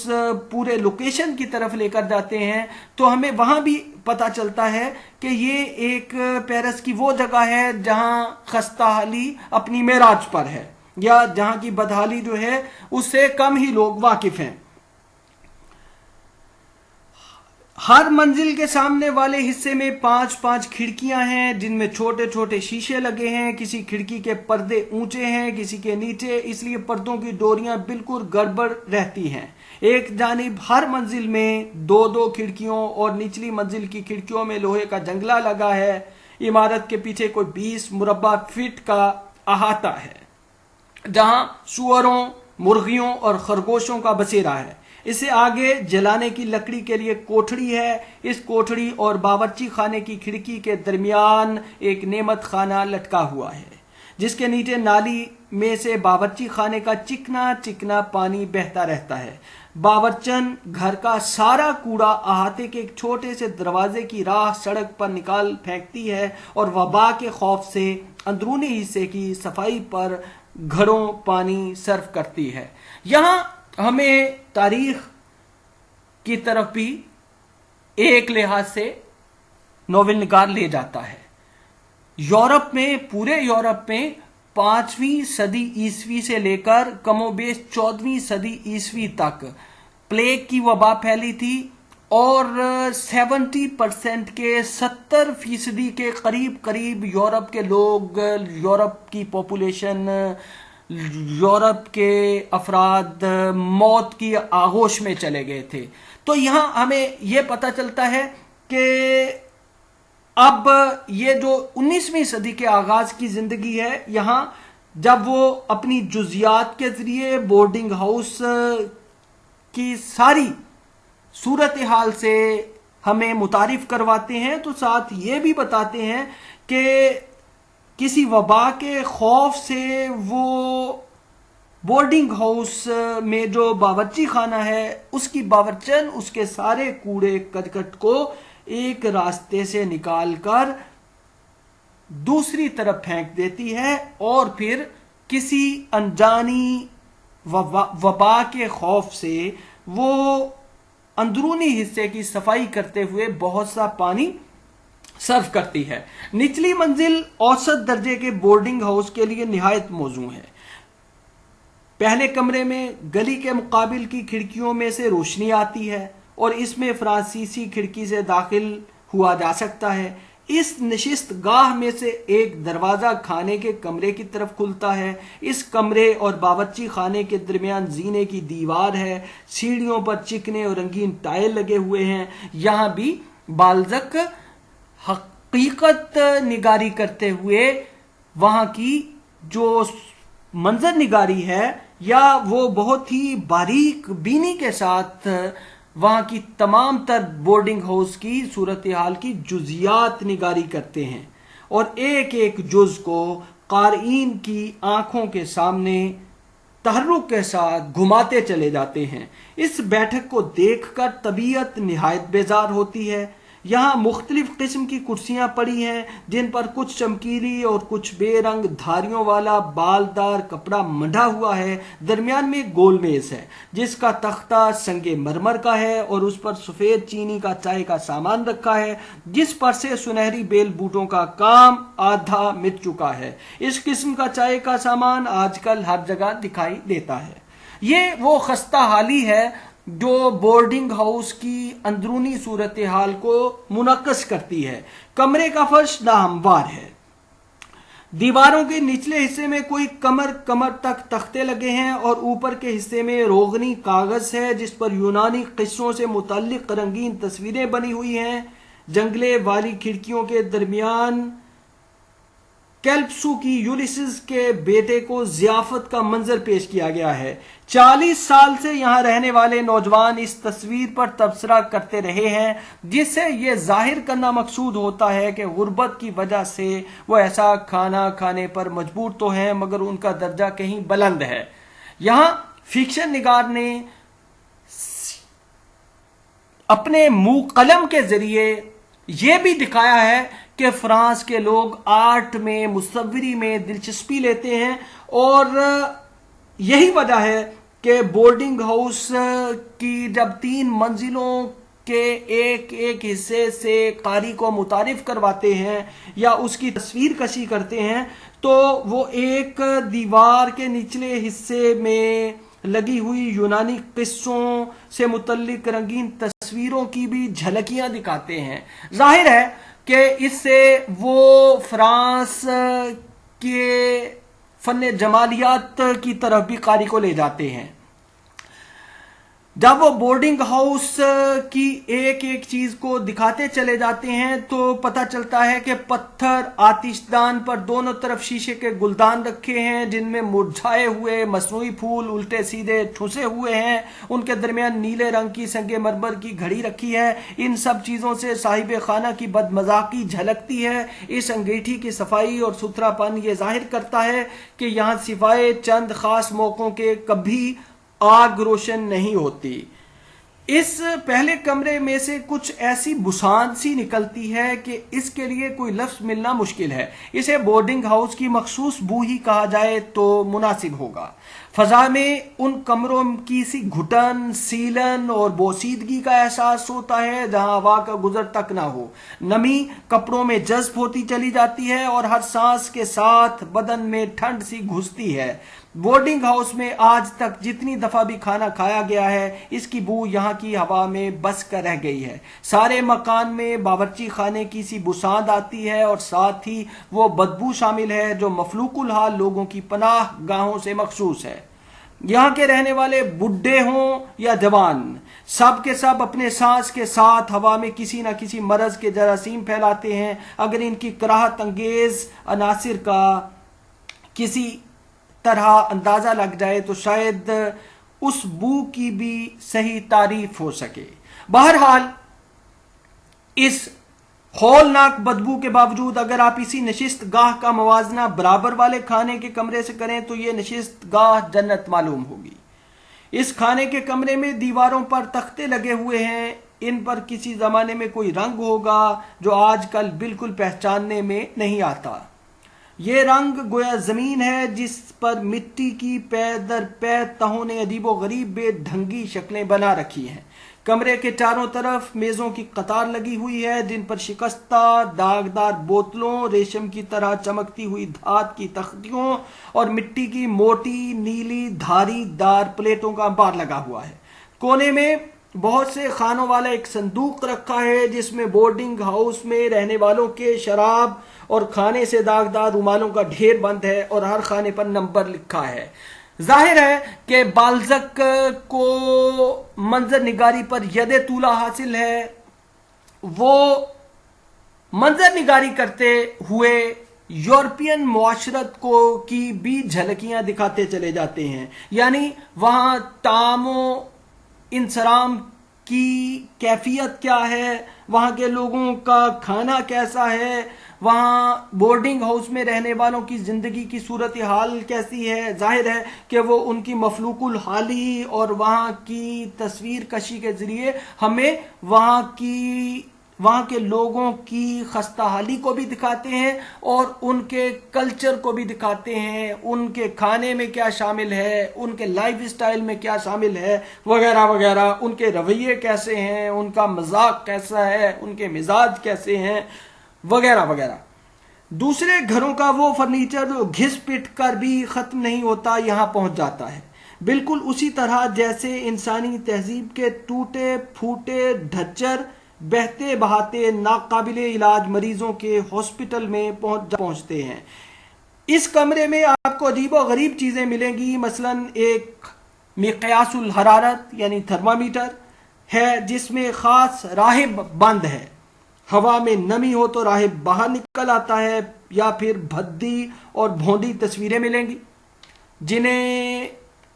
پورے لوکیشن کی طرف لے کر جاتے ہیں تو ہمیں وہاں بھی پتہ چلتا ہے کہ یہ ایک پیرس کی وہ جگہ ہے جہاں خستہ حالی اپنی معراج پر ہے یا جہاں کی بدحالی جو ہے اس سے کم ہی لوگ واقف ہیں. ہر منزل کے سامنے والے حصے میں 5 کھڑکیاں ہیں جن میں چھوٹے چھوٹے شیشے لگے ہیں. کسی کھڑکی کے پردے اونچے ہیں کسی کے نیچے، اس لیے پردوں کی ڈوریاں بالکل گڑبڑ رہتی ہیں. ایک جانب ہر منزل میں 2 کھڑکیوں اور نچلی منزل کی کھڑکیوں میں لوہے کا جنگلہ لگا ہے. عمارت کے پیچھے کوئی 20 مربع فٹ کا احاطہ ہے جہاں سوروں، مرغیوں اور خرگوشوں کا بسیرا ہے. اس سے آگے جلانے کی لکڑی کے لیے کوٹھڑی ہے. اس کوٹھڑی اور باورچی خانے کی کھڑکی کے درمیان ایک نعمت خانہ لٹکا ہوا ہے جس کے نیچے نالی میں سے باورچی خانے کا چکنا چکنا پانی بہتا رہتا ہے. باورچن گھر کا سارا کوڑا احاطے کے ایک چھوٹے سے دروازے کی راہ سڑک پر نکال پھینکتی ہے اور وبا کے خوف سے اندرونی حصے کی صفائی پر گھڑوں پانی صرف کرتی ہے. یہاں ہمیں تاریخ کی طرف بھی ایک لحاظ سے ناول نگار لے جاتا ہے. یورپ میں، پورے یورپ میں 5ویں صدی عیسوی سے لے کر کم و بیش 14ویں صدی عیسوی تک پلیگ کی وبا پھیلی تھی اور 70% کے 70% کے قریب یورپ کے لوگ، یورپ کی پاپولیشن، یورپ کے افراد موت کی آغوش میں چلے گئے تھے. تو یہاں ہمیں یہ پتہ چلتا ہے کہ اب یہ جو 19ویں صدی کے آغاز کی زندگی ہے، یہاں جب وہ اپنی جزیات کے ذریعے بورڈنگ ہاؤس کی ساری صورتحال سے ہمیں متعارف کرواتے ہیں تو ساتھ یہ بھی بتاتے ہیں کہ کسی وبا کے خوف سے وہ بورڈنگ ہاؤس میں جو باورچی خانہ ہے اس کی باورچن اس کے سارے کوڑے کرکٹ کو ایک راستے سے نکال کر دوسری طرف پھینک دیتی ہے اور پھر کسی انجانی وبا کے خوف سے وہ اندرونی حصے کی صفائی کرتے ہوئے بہت سا پانی صرف کرتی ہے. نچلی منزل اوسط درجے کے بورڈنگ ہاؤس کے لیے نہایت موزوں ہے. پہلے کمرے میں گلی کے مقابل کی کھڑکیوں میں سے روشنی آتی ہے اور اس میں فرانسیسی کھڑکی سے داخل ہوا جا سکتا ہے. اس نشست گاہ میں سے ایک دروازہ کھانے کے کمرے کی طرف کھلتا ہے. اس کمرے اور باورچی خانے کے درمیان زینے کی دیوار ہے. سیڑھیوں پر چکنے اور رنگین ٹائل لگے ہوئے ہیں. یہاں بھی بالزک حقیقت نگاری کرتے ہوئے وہاں کی جو منظر نگاری ہے یا وہ بہت ہی باریک بینی کے ساتھ وہاں کی تمام تر بورڈنگ ہاؤس کی صورتحال کی جزیات نگاری کرتے ہیں اور ایک ایک جز کو قارئین کی آنکھوں کے سامنے تحرک کے ساتھ گھماتے چلے جاتے ہیں. اس بیٹھک کو دیکھ کر طبیعت نہایت بیزار ہوتی ہے یہاں مختلف قسم کی کرسیاں پڑی ہیں جن پر کچھ چمکیلی اور کچھ بے رنگ دھاریوں والا بالدار کپڑا منڈا ہوا ہے. درمیان میں ایک گول میز ہے جس کا تختہ سنگ مرمر کا ہے اور اس پر سفید چینی کا چائے کا سامان رکھا ہے جس پر سے سنہری بیل بوٹوں کا کام آدھا مٹ چکا ہے. اس قسم کا چائے کا سامان آج کل ہر جگہ دکھائی دیتا ہے. یہ وہ خستہ حالی ہے جو بورڈنگ ہاؤس کی اندرونی صورتحال کو منعکس کرتی ہے. کمرے کا فرش ناہموار ہے. دیواروں کے نچلے حصے میں کوئی کمر تک تختے لگے ہیں اور اوپر کے حصے میں روغنی کاغذ ہے جس پر یونانی قصوں سے متعلق رنگین تصویریں بنی ہوئی ہیں. جنگلے والی کھڑکیوں کے درمیان کیلپسو کی یولیسز کے بیٹے کو ضیافت کا منظر پیش کیا گیا ہے. 40 سال سے یہاں رہنے والے نوجوان اس تصویر پر تبصرہ کرتے رہے ہیں جس سے یہ ظاہر کرنا مقصود ہوتا ہے کہ غربت کی وجہ سے وہ ایسا کھانا کھانے پر مجبور تو ہیں مگر ان کا درجہ کہیں بلند ہے. یہاں فکشن نگار نے اپنے منہ قلم کے ذریعے یہ بھی دکھایا ہے کہ فرانس کے لوگ آرٹ میں مصوری میں دلچسپی لیتے ہیں اور یہی وجہ ہے کہ بورڈنگ ہاؤس کی جب 3 منزلوں کے ایک حصے سے قاری کو متعارف کرواتے ہیں یا اس کی تصویر کشی کرتے ہیں تو وہ ایک دیوار کے نچلے حصے میں لگی ہوئی یونانی قصوں سے متعلق رنگین تصویروں کی بھی جھلکیاں دکھاتے ہیں. ظاہر ہے کہ اس سے وہ فرانس کے فن جمالیات کی طرف بھی قاری کو لے جاتے ہیں. جب وہ بورڈنگ ہاؤس کی ایک چیز کو دکھاتے چلے جاتے ہیں تو پتہ چلتا ہے کہ پتھر آتش دان پر دونوں طرف شیشے کے گلدان رکھے ہیں جن میں مرجھائے ہوئے مصنوعی پھول الٹے سیدھے ٹھسے ہوئے ہیں. ان کے درمیان نیلے رنگ کی سنگ مرمر کی گھڑی رکھی ہے. ان سب چیزوں سے صاحب خانہ کی بدمذاقی جھلکتی ہے. اس انگیٹھی کی صفائی اور ستھرا پن یہ ظاہر کرتا ہے کہ یہاں سوائے چند خاص موقعوں کے کبھی آگ روشن نہیں ہوتی. اس پہلے کمرے میں سے کچھ ایسی بسان سی نکلتی ہے کہ اس کے لیے کوئی لفظ ملنا مشکل ہے. اسے بورڈنگ ہاؤس کی مخصوص بو ہی کہا جائے تو مناسب ہوگا. فضا میں ان کمروں کی سی گھٹن سیلن اور بوسیدگی کا احساس ہوتا ہے جہاں ہوا کا گزر تک نہ ہو. نمی کپڑوں میں جذب ہوتی چلی جاتی ہے اور ہر سانس کے ساتھ بدن میں ٹھنڈ سی گھستی ہے. بورڈنگ ہاؤس میں آج تک جتنی دفعہ بھی کھانا کھایا گیا ہے اس کی بو یہاں کی ہوا میں بس کر رہ گئی ہے. سارے مکان میں باورچی خانے کی سی بساند آتی ہے اور ساتھ ہی وہ بدبو شامل ہے جو مفلوق الحال لوگوں کی پناہ گاہوں سے مخصوص ہے. یہاں کے رہنے والے بڈھے ہوں یا جوان سب کے سب اپنے سانس کے ساتھ ہوا میں کسی نہ کسی مرض کے جراثیم پھیلاتے ہیں. اگر ان کی کراہت انگیز عناصر کا کسی طرح اندازہ لگ جائے تو شاید اس بو کی بھی صحیح تعریف ہو سکے. بہرحال اس ہولناک بدبو کے باوجود اگر آپ اسی نشست گاہ کا موازنہ برابر والے کھانے کے کمرے سے کریں تو یہ نشست گاہ جنت معلوم ہوگی. اس کھانے کے کمرے میں دیواروں پر تختے لگے ہوئے ہیں. ان پر کسی زمانے میں کوئی رنگ ہوگا جو آج کل بالکل پہچاننے میں نہیں آتا. یہ رنگ گویا زمین ہے جس پر مٹی کی پے در پے تہوں نے عجیب و غریب بے ڈھنگی شکلیں بنا رکھی ہیں. کمرے کے چاروں طرف میزوں کی قطار لگی ہوئی ہے جن پر شکستہ داغدار بوتلوں ریشم کی طرح چمکتی ہوئی دھات کی تختیوں اور مٹی کی موٹی نیلی دھاری دار پلیٹوں کا انبار لگا ہوا ہے. کونے میں بہت سے خانوں والا ایک صندوق رکھا ہے جس میں بورڈنگ ہاؤس میں رہنے والوں کے شراب اور کھانے سے داغدار رومالوں کا ڈھیر بند ہے اور ہر خانے پر نمبر لکھا ہے. ظاہر ہے کہ بالزک کو منظر نگاری پر ید طولہ حاصل ہے. وہ منظر نگاری کرتے ہوئے یورپین معاشرت کی بھی جھلکیاں دکھاتے چلے جاتے ہیں. یعنی وہاں طعام و انصرام کی کیفیت کیا ہے, وہاں کے لوگوں کا کھانا کیسا ہے, وہاں بورڈنگ ہاؤس میں رہنے والوں کی زندگی کی صورتحال کیسی ہے. ظاہر ہے کہ وہ ان کی مفلوق الحالی اور وہاں کی تصویر کشی کے ذریعے ہمیں وہاں کے لوگوں کی خستہ حالی کو بھی دکھاتے ہیں اور ان کے کلچر کو بھی دکھاتے ہیں، ان کے کھانے میں کیا شامل ہے، ان کے لائف سٹائل میں کیا شامل ہے، وغیرہ وغیرہ، ان کے رویے کیسے ہیں، ان کا مذاق کیسا ہے، ان کے مزاج کیسے ہیں، وغیرہ وغیرہ۔ دوسرے گھروں کا وہ فرنیچر جو گھس پٹ کر بھی ختم نہیں ہوتا یہاں پہنچ جاتا ہے، بالکل اسی طرح جیسے انسانی تہذیب کے ٹوٹے پھوٹے ڈھچر بہتے بہاتے ناقابل علاج مریضوں کے ہاسپٹل میں پہنچتے ہیں۔ اس کمرے میں آپ کو عجیب و غریب چیزیں ملیں گی، مثلا ایک مقیاس الحرارت یعنی تھرمامیٹر ہے جس میں خاص راہب بند ہے، ہوا میں نمی ہو تو راہب باہر نکل آتا ہے، یا پھر بھدی اور بھونڈی تصویریں ملیں گی جنہیں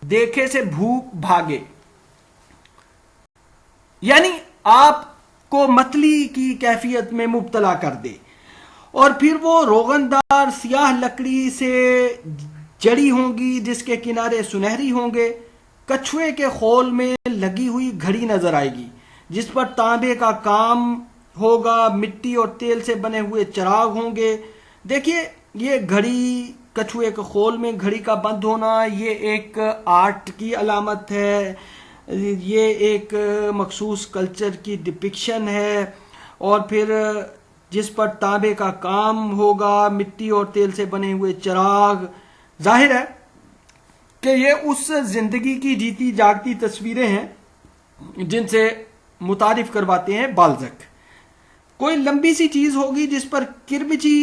دیکھے سے بھوک بھاگے، یعنی آپ کو متلی کی کیفیت میں مبتلا کر دے۔ اور پھر وہ روغن دار سیاہ لکڑی سے جڑی ہوں گی جس کے کنارے سنہری ہوں گے، کچھوے کے خول میں لگی ہوئی گھڑی نظر آئے گی جس پر تانبے کا کام ہوگا، مٹی اور تیل سے بنے ہوئے چراغ ہوں گے۔ دیکھیے یہ گھڑی، کچھوے کے خول میں گھڑی کا بند ہونا، یہ ایک آرٹ کی علامت ہے، یہ ایک مخصوص کلچر کی ڈپکشن ہے۔ اور پھر جس پر تانبے کا کام ہوگا، مٹی اور تیل سے بنے ہوئے چراغ، ظاہر ہے کہ یہ اس زندگی کی جیتی جاگتی تصویریں ہیں جن سے متعارف کرواتے ہیں بالزک۔ کوئی لمبی سی چیز ہوگی جس پر کرمچی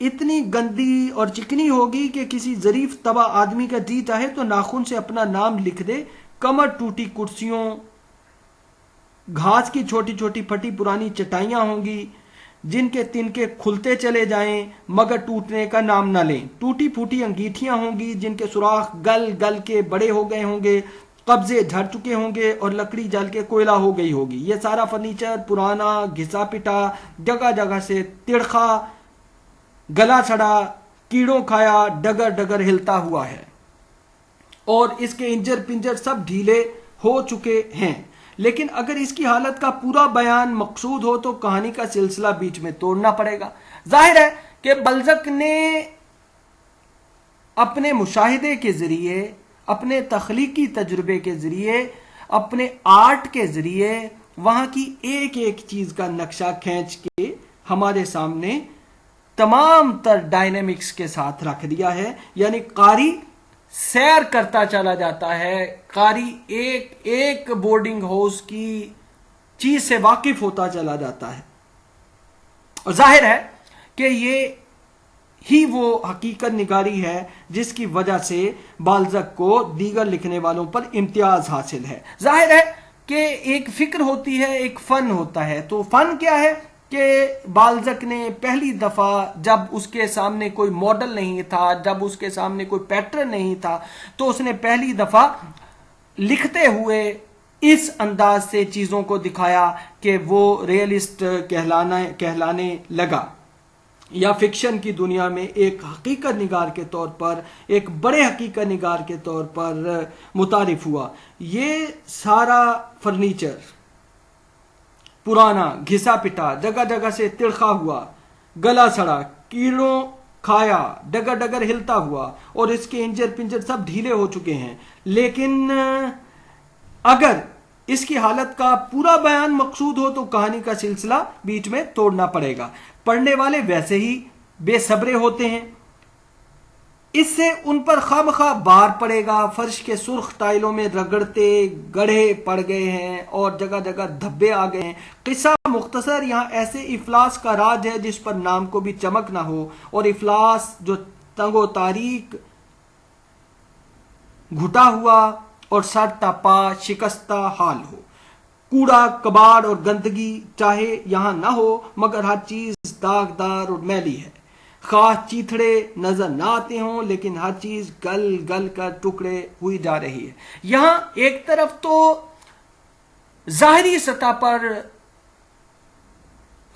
اتنی گندی اور چکنی ہوگی کہ کسی ظریف طبع آدمی کا جی چاہے تو ناخن سے اپنا نام لکھ دے۔ کمر ٹوٹی کرسیوں، گھاس کی چھوٹی چھوٹی پھٹی پرانی چٹائیاں ہوں گی جن کے تنکے کھلتے چلے جائیں مگر ٹوٹنے کا نام نہ لیں۔ ٹوٹی پھوٹی انگیٹھیاں ہوں گی جن کے سوراخ گل گل کے بڑے ہو گئے ہوں گے، قبضے جھڑ چکے ہوں گے اور لکڑی جل کے کوئلہ ہو گئی ہوگی۔ یہ سارا فرنیچر پرانا، گھسا پٹا، جگہ جگہ سے تڑخا، گلا سڑا، کیڑوں کھایا، ڈگر ڈگر ہلتا ہوا ہے، اور اس کے انجر پنجر سب ڈھیلے ہو چکے ہیں۔ لیکن اگر اس کی حالت کا پورا بیان مقصود ہو تو کہانی کا سلسلہ بیچ میں توڑنا پڑے گا۔ ظاہر ہے کہ بالزک نے اپنے مشاہدے کے ذریعے، اپنے تخلیقی تجربے کے ذریعے، اپنے آرٹ کے ذریعے وہاں کی ایک ایک چیز کا نقشہ کھینچ کے ہمارے سامنے تمام تر ڈائنامکس کے ساتھ رکھ دیا ہے۔ یعنی قاری سیر کرتا چلا جاتا ہے، قاری ایک ایک بورڈنگ ہاؤس کی چیز سے واقف ہوتا چلا جاتا ہے، اور ظاہر ہے کہ یہ ہی وہ حقیقت نگاری ہے جس کی وجہ سے بالزک کو دیگر لکھنے والوں پر امتیاز حاصل ہے۔ ظاہر ہے کہ ایک فکر ہوتی ہے، ایک فن ہوتا ہے، تو فن کیا ہے کہ بالزک نے پہلی دفعہ جب اس کے سامنے کوئی ماڈل نہیں تھا، جب اس کے سامنے کوئی پیٹرن نہیں تھا، تو اس نے پہلی دفعہ لکھتے ہوئے اس انداز سے چیزوں کو دکھایا کہ وہ ریئلسٹ کہلانے لگا، یا فکشن کی دنیا میں ایک حقیقت نگار کے طور پر، ایک بڑے حقیقت نگار کے طور پر متعارف ہوا۔ یہ سارا فرنیچر پرانا، گھسا پٹا، جگہ جگہ سے تڑخا ہوا، گلا سڑا، کیڑوں کھایا، ڈگر ڈگر ہلتا ہوا، اور اس کے انجر پنجر سب ڈھیلے ہو چکے ہیں۔ لیکن اگر اس کی حالت کا پورا بیان مقصود ہو تو کہانی کا سلسلہ بیچ میں توڑنا پڑے گا۔ پڑھنے والے ویسے ہی بے صبرے ہوتے ہیں، اس سے ان پر خواہ بار پڑے گا۔ فرش کے سرخ ٹائلوں میں رگڑتے گڑھے پڑ گئے ہیں اور جگہ جگہ دھبے آ گئے ہیں۔ قصہ مختصر، یہاں ایسے افلاس کا راج ہے جس پر نام کو بھی چمک نہ ہو، اور افلاس جو تنگ و تاریک، گھٹا ہوا اور سر تا پا شکستہ حال ہو۔ کوڑا کباڑ اور گندگی چاہے یہاں نہ ہو مگر ہر چیز داغدار اور میلی ہے۔ خواہ چیتھڑے نظر نہ آتے ہوں لیکن ہر چیز گل گل کر ٹکڑے ہوئی جا رہی ہے۔ یہاں ایک طرف تو ظاہری سطح پر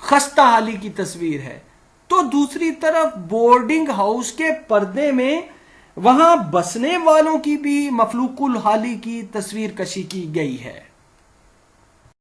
خستہ حالی کی تصویر ہے، تو دوسری طرف بورڈنگ ہاؤس کے پردے میں وہاں بسنے والوں کی بھی مفلوق الحالی کی تصویر کشی کی گئی ہے۔